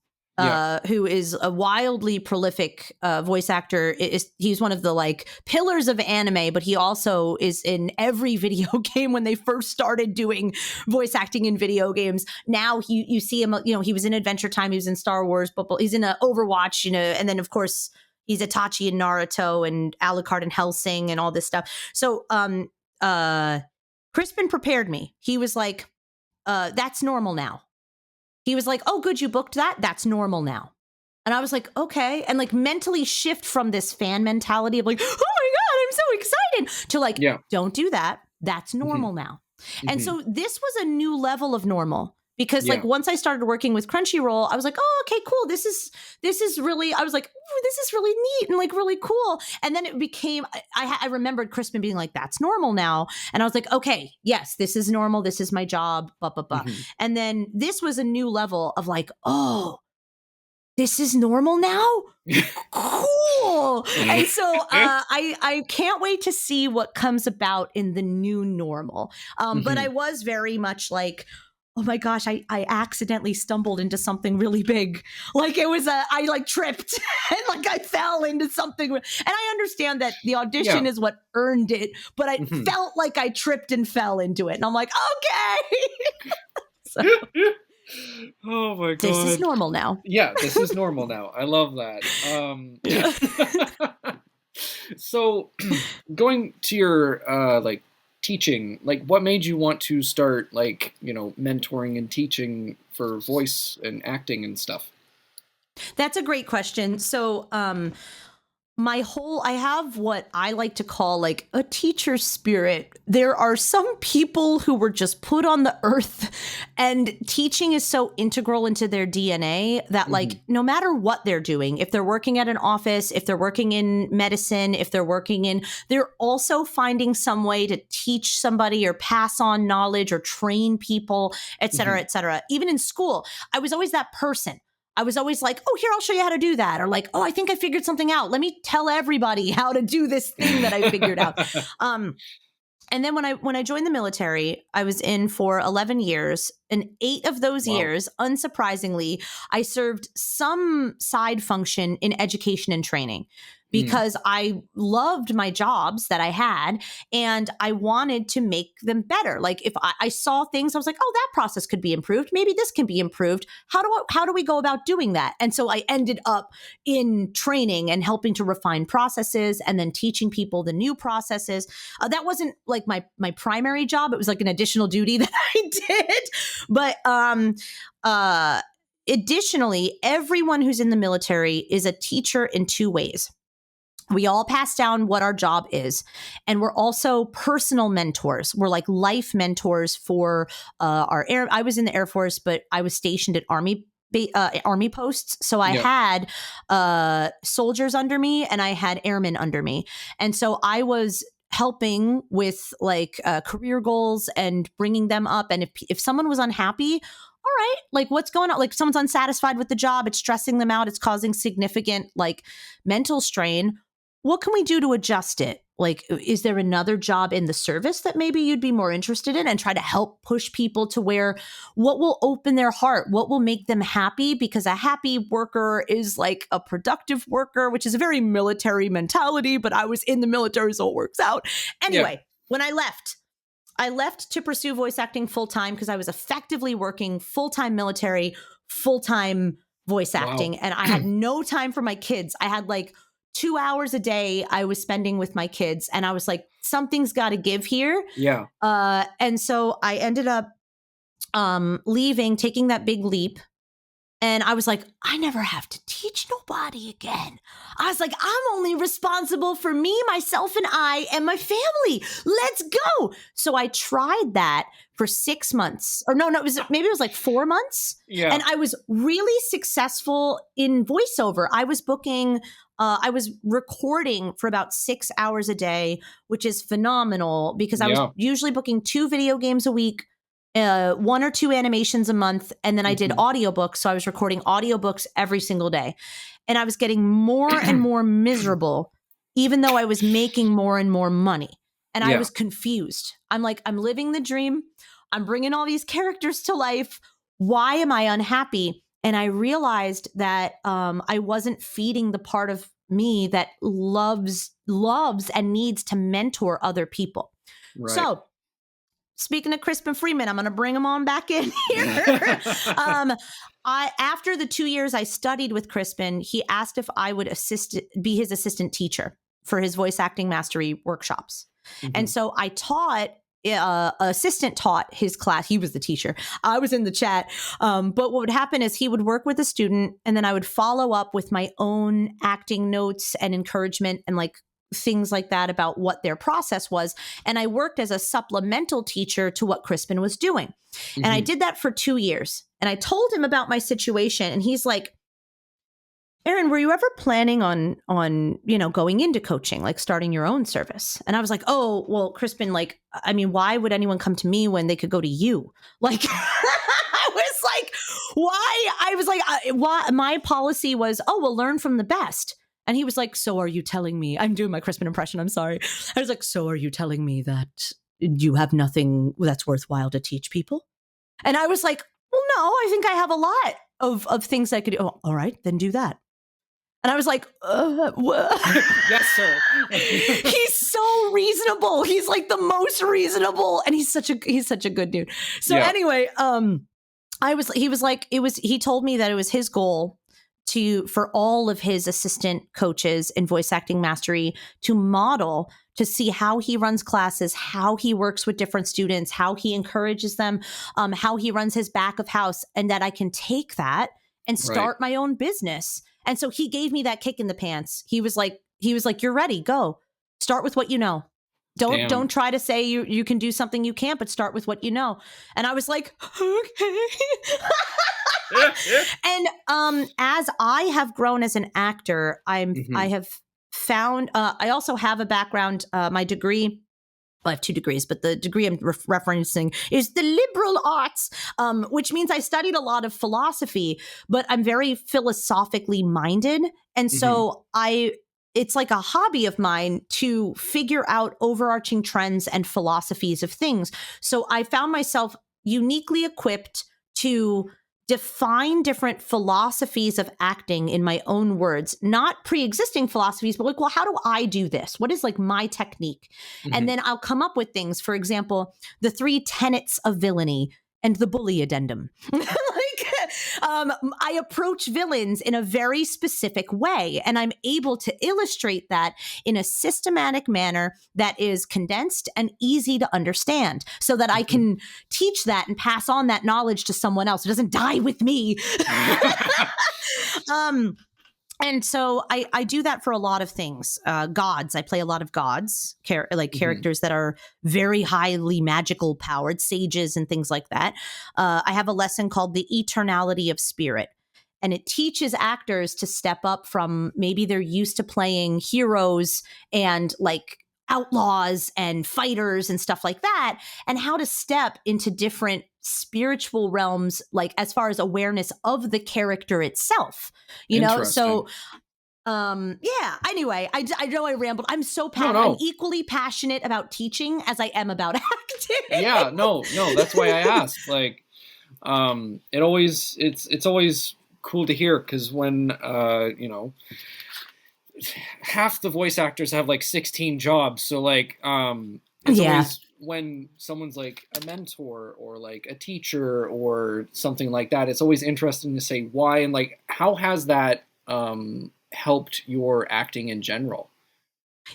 Who is a wildly prolific voice actor. He's one of the like pillars of anime, but he also is in every video game when they first started doing voice acting in video games. Now you see him, he was in Adventure Time, he was in Star Wars, but he's in Overwatch, and then of course he's Itachi in Naruto and Alucard in Hellsing and all this stuff. So Crispin prepared me. He was like, that's normal now. He was like, oh, good, you booked that? That's normal now. And I was like, okay. And like mentally shift from this fan mentality of like, oh my God, I'm so excited, to like, don't do that. That's normal now. And so this was a new level of normal because like once I started working with Crunchyroll, I was like, oh, okay, cool. This is really, I was like, ooh, this is really neat and like really cool. And then it became, I remembered Crispin being like, that's normal now. And I was like, okay, yes, this is normal. This is my job, blah, blah, blah. And then this was a new level of like, oh, this is normal now? Cool. And so I can't wait to see what comes about in the new normal. But I was very much like, oh my gosh, I accidentally stumbled into something really big. Like it was I like tripped and like I fell into something. And I understand that the audition is what earned it, but I felt like I tripped and fell into it. And I'm like, okay. So, oh my God. This is normal now. Yeah, this is normal now. I love that. So going to your like teaching, like what made you want to start like mentoring and teaching for voice and acting and stuff? That's a great question. So, I have what I like to call like a teacher spirit. There are some people who were just put on the earth, and teaching is so integral into their DNA that like no matter what they're doing, if they're working at an office, if they're working in medicine, if they're also finding some way to teach somebody or pass on knowledge or train people, et cetera, et cetera. Even in school, I was always that person. I was always like, oh, here, I'll show you how to do that. Or like, oh, I think I figured something out. Let me tell everybody how to do this thing that I figured out. And then when I joined the military, I was in for 11 years. And 8 of those years, unsurprisingly, I served some side function in education and training. Because I loved my jobs that I had and I wanted to make them better. Like if I saw things, I was like, oh, that process could be improved. Maybe this can be improved. How do we go about doing that? And so I ended up in training and helping to refine processes and then teaching people the new processes. That wasn't like my primary job. It was like an additional duty that I did. But additionally, everyone who's in the military is a teacher in 2 ways. We all pass down what our job is. And we're also personal mentors. We're like life mentors for I was in the Air Force, but I was stationed at Army posts. So I had soldiers under me and I had airmen under me. And so I was helping with like career goals and bringing them up. And if someone was unhappy, all right, like what's going on? Like someone's unsatisfied with the job. It's stressing them out. It's causing significant like mental strain. What can we do to adjust it? Like, is there another job in the service that maybe you'd be more interested in, and try to help push people to what will open their heart, what will make them happy? Because a happy worker is like a productive worker, which is a very military mentality, but I was in the military, so it works out. Anyway, when I left to pursue voice acting full time because I was effectively working full-time military, full-time voice acting, and I had no time for my kids. I had like 2 hours a day I was spending with my kids. And I was like, something's got to give here. Yeah. And so I ended up leaving, taking that big leap. And I was like, I never have to teach nobody again. I was like, I'm only responsible for me, myself, and I, and my family. Let's go. So I tried that for 6 months. Or no, it was like 4 months. Yeah. And I was really successful in voiceover. I was recording for about 6 hours a day, which is phenomenal because I was usually booking 2 video games a week, 1 or 2 animations a month. And then I did audiobooks. So I was recording audiobooks every single day. And I was getting more and more miserable, even though I was making more and more money. And I was confused. I'm like, I'm living the dream. I'm bringing all these characters to life. Why am I unhappy? And I realized that I wasn't feeding the part of me that loves and needs to mentor other people. Right. So speaking of Crispin Freeman, I'm going to bring him on back in here. After the 2 years I studied with Crispin, he asked if I would be his assistant teacher for his voice acting mastery workshops. And so I assistant taught his class. He was the teacher. I was in the chat. But what would happen is he would work with a student and then I would follow up with my own acting notes and encouragement and like things like that about what their process was. And I worked as a supplemental teacher to what Crispin was doing. And I did that for 2 years. And I told him about my situation and he's like, Erin, were you ever planning on, going into coaching, like starting your own service? And I was like, oh, well, Crispin, like, I mean, why would anyone come to me when they could go to you? Like, I was like, why? I was like, why? My policy was, oh, we'll learn from the best. And he was like, so are you telling me, I'm doing my Crispin impression, I'm sorry. I was like, so are you telling me that you have nothing that's worthwhile to teach people? And I was like, well, no, I think I have a lot of things I could do. Oh, all right, then do that. And I was like, yes, sir. He's so reasonable. He's like the most reasonable. And he's such a good dude. So anyway, he told me that it was his goal for all of his assistant coaches in voice acting mastery to model, to see how he runs classes, how he works with different students, how he encourages them, how he runs his back of house, and that I can take that and start my own business. And so he gave me that kick in the pants. He was like, you're ready, go. Start with what you know. Don't try to say you can do something you can't, but start with what you know. And I was like, okay. And as I have grown as an actor, I have found, I also have a background, my degree, well, I have 2 degrees, but the degree I'm referencing is the liberal arts, which means I studied a lot of philosophy, but I'm very philosophically minded. And so it's like a hobby of mine to figure out overarching trends and philosophies of things. So I found myself uniquely equipped to define different philosophies of acting in my own words, not pre-existing philosophies, but like, well, how do I do this? What is like my technique? And then I'll come up with things. For example, the 3 tenets of villainy and the bully addendum. I approach villains in a very specific way, and I'm able to illustrate that in a systematic manner that is condensed and easy to understand, so that I can teach that and pass on that knowledge to someone else who doesn't die with me. And so I do that for a lot of things. Gods, I play a lot of gods, characters that are very highly magical powered, sages and things like that. I have a lesson called The Eternality of Spirit. And it teaches actors to step up from maybe they're used to playing heroes and like outlaws and fighters and stuff like that, and how to step into different spiritual realms, like as far as awareness of the character itself, you know? So, anyway, I know I rambled. I'm so passionate. I'm equally passionate about teaching as I am about acting. Yeah, no, that's why I asked. Like, it's always cool to hear, because when, half the voice actors have like 16 jobs. So like, it's always when someone's like a mentor or like a teacher or something like that, it's always interesting to say why, and like, how has that, helped your acting in general?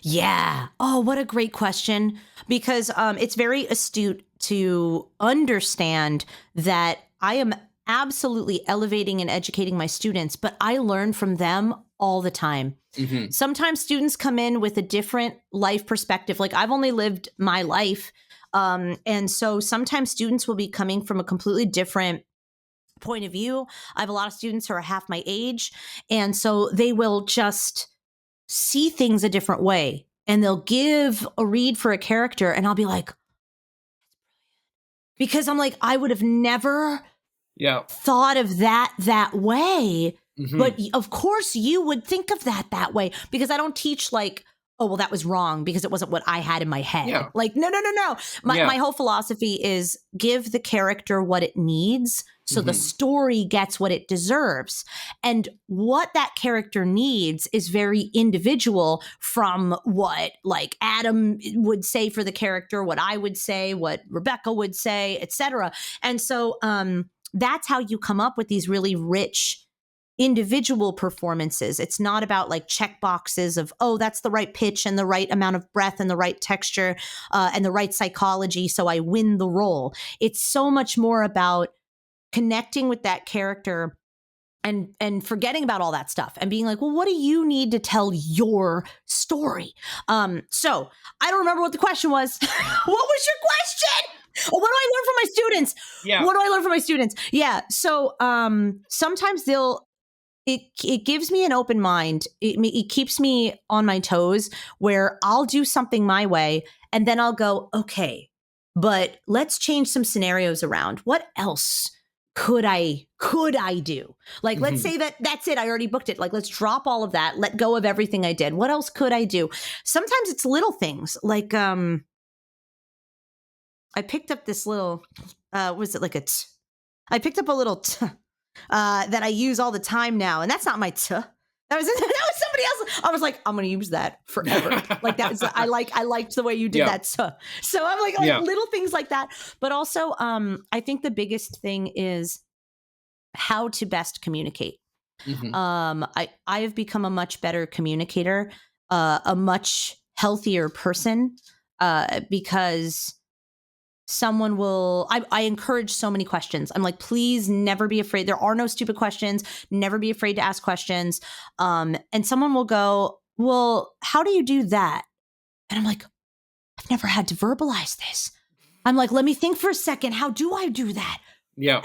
Yeah. Oh, what a great question. Because, it's very astute to understand that I am absolutely elevating and educating my students, but I learn from them all the time. Sometimes students come in with a different life perspective. Like, I've only lived my life. And so sometimes students will be coming from a completely different point of view. I have a lot of students who are half my age. And so they will just see things a different way. And they'll give a read for a character. And I'll be like, because I'm like, I would have never thought of that way. But of course you would think of that way, because I don't teach like, oh, well, that was wrong because it wasn't what I had in my head. Like, no. My whole philosophy is give the character what it needs, so the story gets what it deserves. And what that character needs is very individual from what like Adam would say for the character, what I would say, what Rebecca would say, etc. And so that's how you come up with these really rich individual performances. It's not about like check boxes of, oh, that's the right pitch and the right amount of breath and the right texture and the right psychology, so I win the role. It's so much more about connecting with that character and forgetting about all that stuff and being like, well, what do you need to tell your story? So I don't remember what the question was. What was your question? Oh, what do I learn from my students? What do I learn from my students? Yeah. So sometimes it gives me an open mind. It keeps me on my toes, where I'll do something my way and then I'll go, okay, but let's change some scenarios around. What else could I do? Like, let's say that's it. I already booked it. Like, let's drop all of that. Let go of everything I did. What else could I do? Sometimes it's little things like, I picked up this little, was it like I picked up a little that I use all the time now, and that's not my That was somebody else. I was like, I'm going to use that forever. Like that was, I liked the way you did that. So I'm like little things like that. But also, I think the biggest thing is how to best communicate. Mm-hmm. I have become a much better communicator, a much healthier person, because someone will, I encourage so many questions. I'm like, please never be afraid. There are no stupid questions. Never be afraid to ask questions. And someone will go, well, how do you do that? And I'm like, I've never had to verbalize this. I'm like, let me think for a second. How do I do that? Yeah.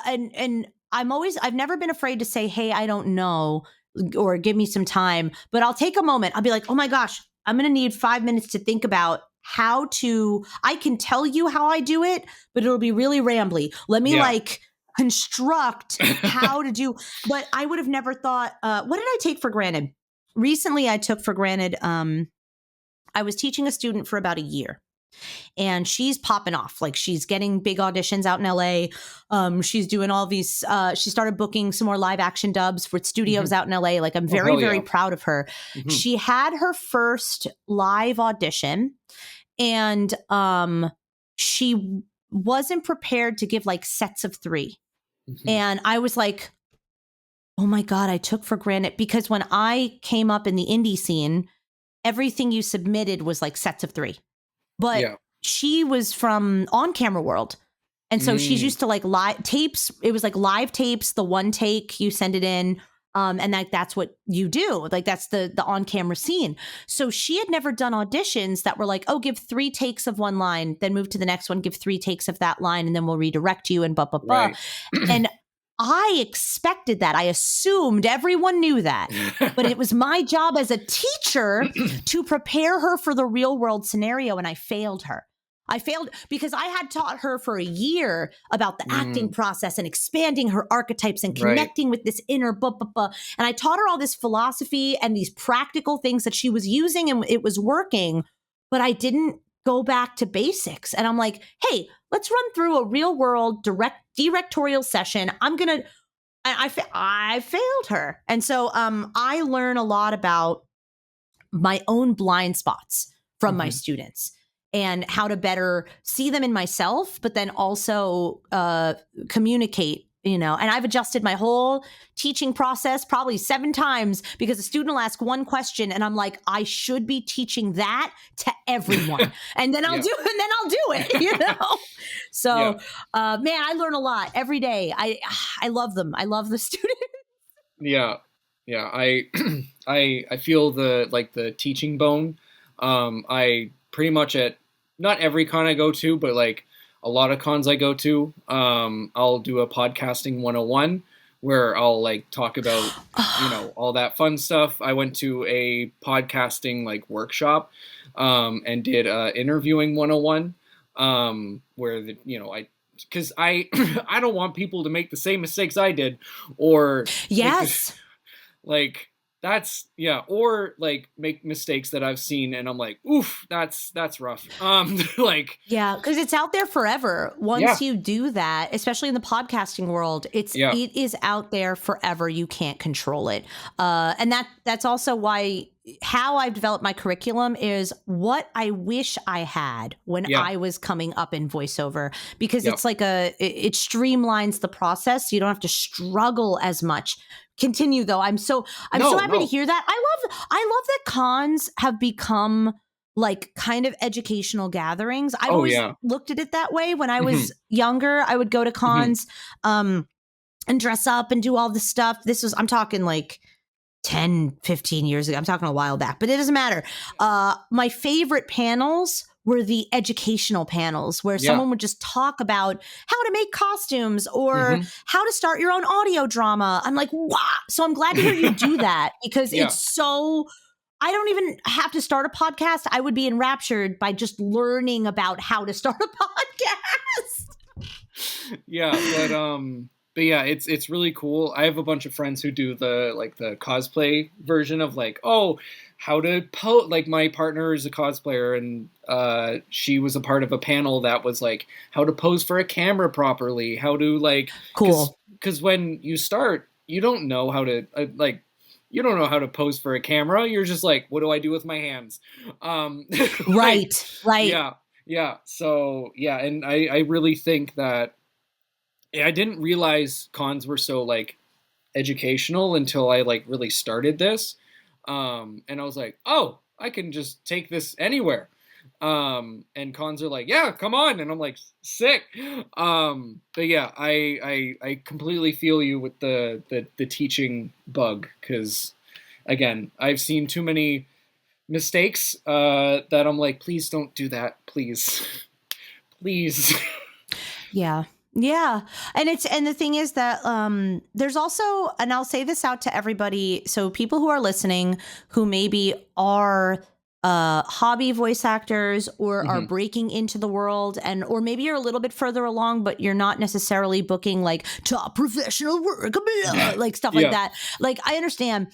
And I've never been afraid to say, hey, I don't know, or give me some time, but I'll take a moment. I'll be like, oh my gosh, I'm going to need 5 minutes to think about I can tell you how I do it, but it'll be really rambly. Let me construct how to do, but I would have never thought, what did I take for granted? Recently, I took for granted, I was teaching a student for about a year. And she's popping off. Like, she's getting big auditions out in LA. She's doing all these, she started booking some more live action dubs with studios out in LA. Like, I'm very proud of her. Mm-hmm. She had her first live audition, and she wasn't prepared to give like sets of 3. Mm-hmm. And I was like, oh my God, I took for granted, because when I came up in the indie scene, everything you submitted was like sets of 3. But she was from On Camera World. And so she's used to like live tapes. It was like live tapes, the one take, you send it in. And that's what you do. Like, that's the on camera scene. So she had never done auditions that were like, oh, give 3 takes of one line, then move to the next one, give 3 takes of that line, and then we'll redirect you and blah, blah, blah. Right. And I expected that. I assumed everyone knew that. But it was my job as a teacher to prepare her for the real world scenario, and I failed her. I failed because I had taught her for a year about the acting process and expanding her archetypes and connecting with this inner blah, blah, blah. And I taught her all this philosophy and these practical things that she was using, and it was working, but I didn't go back to basics. And I'm like, hey, let's run through a real world directorial session. I failed her. And so I learn a lot about my own blind spots from my students, and how to better see them in myself, but then also communicate, and I've adjusted my whole teaching process probably 7 times, because a student will ask one question and I'm like, I should be teaching that to everyone. And then I'll do it, So, man, I learn a lot every day. I love them. I love the students. Yeah. Yeah. I feel the teaching bone. I pretty much at not every con I go to, but like a lot of cons I go to, I'll do a podcasting 101 where I'll like talk about, all that fun stuff. I went to a podcasting like workshop, and did interviewing 101, where because I don't want people to make the same mistakes I did, or or like make mistakes that I've seen and I'm like, oof, that's rough. Because it's out there forever. Once you do that, especially in the podcasting world, it is out there forever. You can't control it. And that's also how I've developed my curriculum is what I wish I had when I was coming up in voiceover, because it's like it streamlines the process. You don't have to struggle as much. Continue though. I'm so happy to hear that. I love that cons have become like kind of educational gatherings. I've always looked at it that way. When I was younger, I would go to cons and dress up and do all this stuff. I'm talking like 10, 15 years ago. I'm talking a while back, but it doesn't matter. My favorite panels were the educational panels where someone would just talk about how to make costumes or how to start your own audio drama. I'm like, wow. So I'm glad to hear you do that, because it's so, I don't even have to start a podcast. I would be enraptured by just learning about how to start a podcast. But yeah, it's really cool. I have a bunch of friends who do the cosplay version of how to pose. Like, my partner is a cosplayer, and she was a part of a panel that was like how to pose for a camera properly, how to cool. Because when you start, you don't know how to you don't know how to pose for a camera. You're just like, what do I do with my hands? Right. Yeah. So and I really think that I didn't realize cons were so educational until I like really started this. And I was like, oh, I can just take this anywhere. And cons are like, yeah, come on. And I'm like, sick. But yeah, I completely feel you with the teaching bug. 'Cause again, I've seen too many mistakes, that I'm like, please don't do that. Please, please. Yeah. Yeah. And the thing is that there's also, and I'll say this out to everybody, so people who are listening who maybe are hobby voice actors or are breaking into the world, and or maybe you're a little bit further along, but you're not necessarily booking like top professional work, like stuff like that. Like, I understand.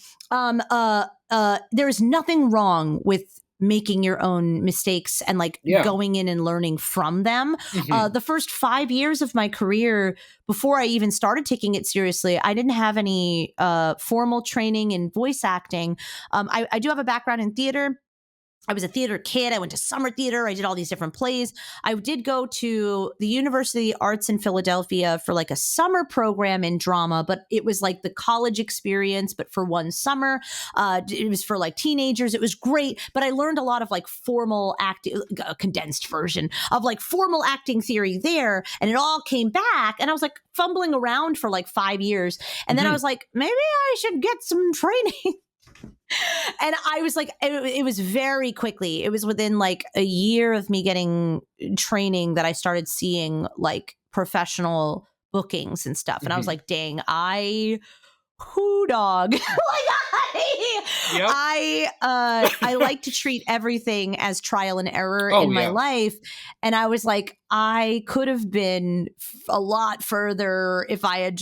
There's nothing wrong with making your own mistakes and like going in and learning from them. The first 5 years of my career, before I even started taking it seriously, I didn't have any formal training in voice acting. I do have a background in theater. I was a theater kid. I went to summer theater. I did all these different plays. I did go to the University of Arts in Philadelphia for like a summer program in drama, but it was like the college experience, but for one summer. It was for like teenagers. It was great, but I learned a lot of like formal acting, a condensed version of like formal acting theory there. And it all came back. And I was like fumbling around for like 5 years. And then I was like, maybe I should get some training. And I was like, it was very quickly. It was within like a year of me getting training that I started seeing like professional bookings and stuff. And I was like, dang, who dog. I like to treat everything as trial and error in my life. And I was like, I could have been a lot further if I had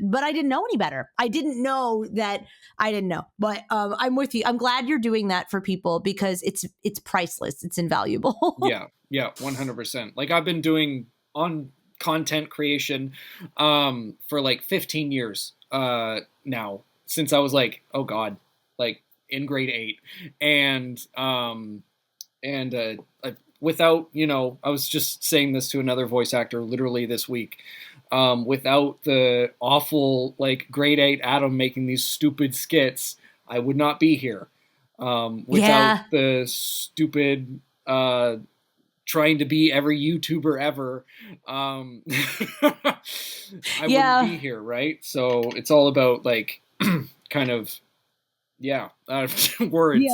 but I didn't know any better. I didn't know that I didn't know. But I'm with you. I'm glad you're doing that for people because it's priceless. It's invaluable. Yeah, 100%. Like I've been doing on content creation for like 15 years now, since I was like, oh God, like in grade 8. And without, I was just saying this to another voice actor literally this week, without the awful like grade 8 Adam making these stupid skits, I would not be here. Without the stupid trying to be every YouTuber ever, I wouldn't be here, right? So it's all about like kind of words.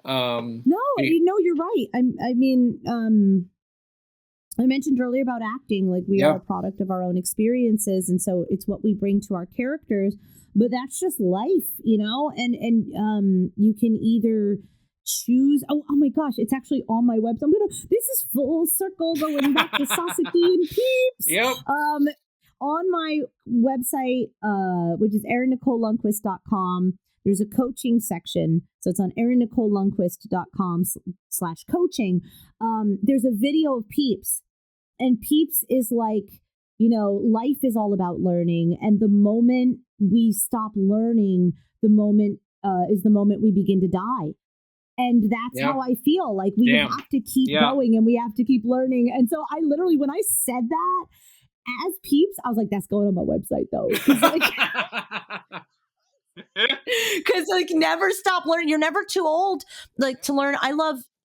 No, you're right. I mean, I mentioned earlier about acting, like we are a product of our own experiences, and so it's what we bring to our characters. But that's just life, and you can either choose. Oh my gosh, it's actually on my website. This is full circle going back to Sasaki and Peeps. Yep. On my website, which is ErinNicoleLundquist.com, there's a coaching section. So it's on ErinNicoleLundquist.com/coaching. There's a video of Peeps, and Peeps is like, life is all about learning. And the moment we stop learning, the moment is the moment we begin to die. And that's how I feel. Like we have to keep going and we have to keep learning. And so I literally, when I said that as Peeps, I was like, that's going on my website though. Because like never stop learning. You're never too old like to learn.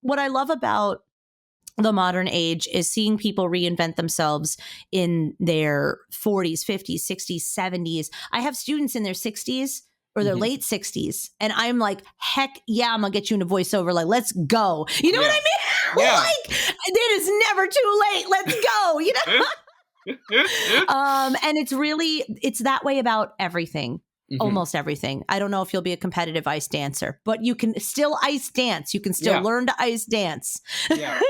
What I love about the modern age is seeing people reinvent themselves in their 40s, 50s, 60s, 70s. I have students in their 60s or their late 60s. And I'm like, heck yeah, I'm going to get you into voiceover. Like, let's go. You know what I mean? Yeah. Like, it is never too late. Let's go, and it's that way about everything. Almost everything. I don't know if you'll be a competitive ice dancer, but you can still ice dance. You can still learn to ice dance. Yeah.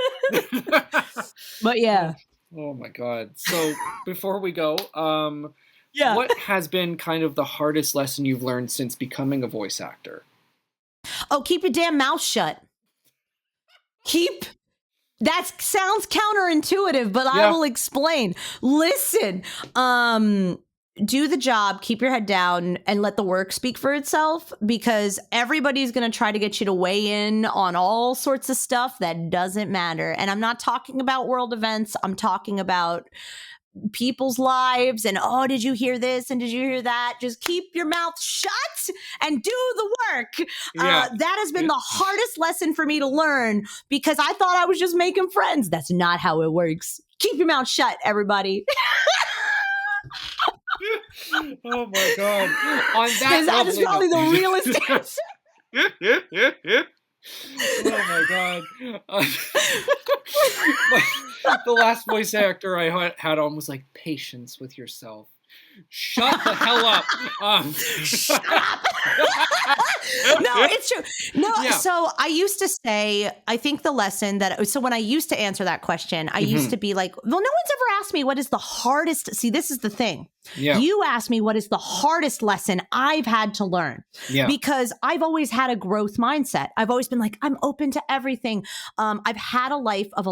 But yeah. Oh my God. So before we go, what has been kind of the hardest lesson you've learned since becoming a voice actor? Oh, keep your damn mouth shut. That sounds counterintuitive, but I will explain. Listen, do the job, keep your head down, and let the work speak for itself, because everybody's going to try to get you to weigh in on all sorts of stuff that doesn't matter. And I'm not talking about world events. I'm talking about people's lives and, oh, did you hear this? And did you hear that? Just keep your mouth shut and do the work. That has been the hardest lesson for me to learn because I thought I was just making friends. That's not how it works. Keep your mouth shut, everybody. Oh my God. On that is probably the realest answer. Oh my God. The last voice actor I had on was like, patience with yourself. Shut the hell up. Shut up. No, it's true. No, so I used to say, I think the lesson so when I used to answer that question, I used to be like, well, no one's ever asked me what is the hardest. See, this is the thing. Yeah. You asked me what is the hardest lesson I've had to learn because I've always had a growth mindset. I've always been like, I'm open to everything. I've had a life of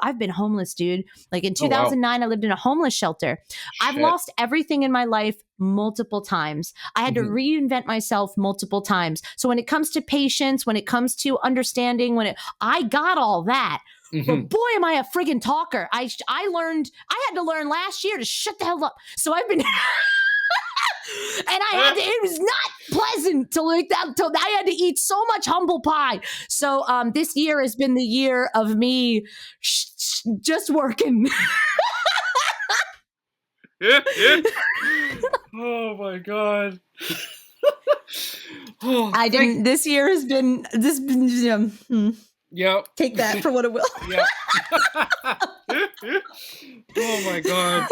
I've been homeless, dude. Like in 2009, I lived in a homeless shelter. I've lost everything in my life multiple times. I had to reinvent myself multiple times. So when it comes to patience, when it comes to understanding, I got all that. But boy, am I a friggin' talker. I had to learn last year to shut the hell up. So I've been, and it was not pleasant to like that. I had to eat so much humble pie. So this year has been the year of me just working. Oh my God. This year has been Yep. Take that for what it will. Yep. Oh my God.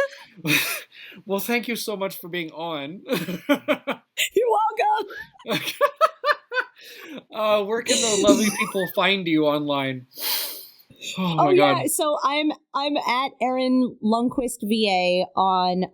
Well, thank you so much for being on. You're welcome. Where can the lovely people find you online? Oh my God. Yeah, so I'm at Erin Lundquist VA on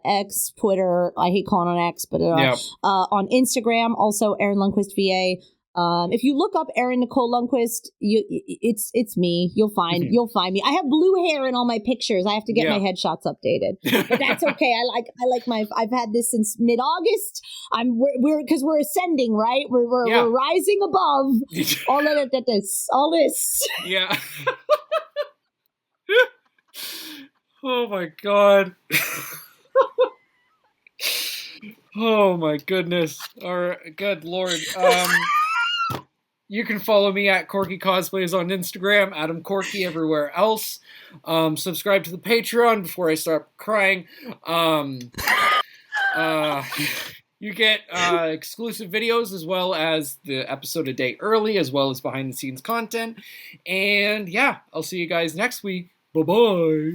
X, Twitter. I hate calling it X, but on Instagram also Erin Lundquist VA. If you look up Erin Nicole Lundquist, it's me. You'll find me. I have blue hair in all my pictures. I have to get my headshots updated, but that's okay. I like I've had this since mid-August. We're ascending, right? We're rising above all this. Yeah. Oh my God. Oh my goodness. All right, good Lord. You can follow me at Corky Cosplays on Instagram, Adam Corky everywhere else. Subscribe to the Patreon before I start crying. You get exclusive videos as well as the episode a day early, as well as behind the scenes content. And yeah, I'll see you guys next week. Bye-bye.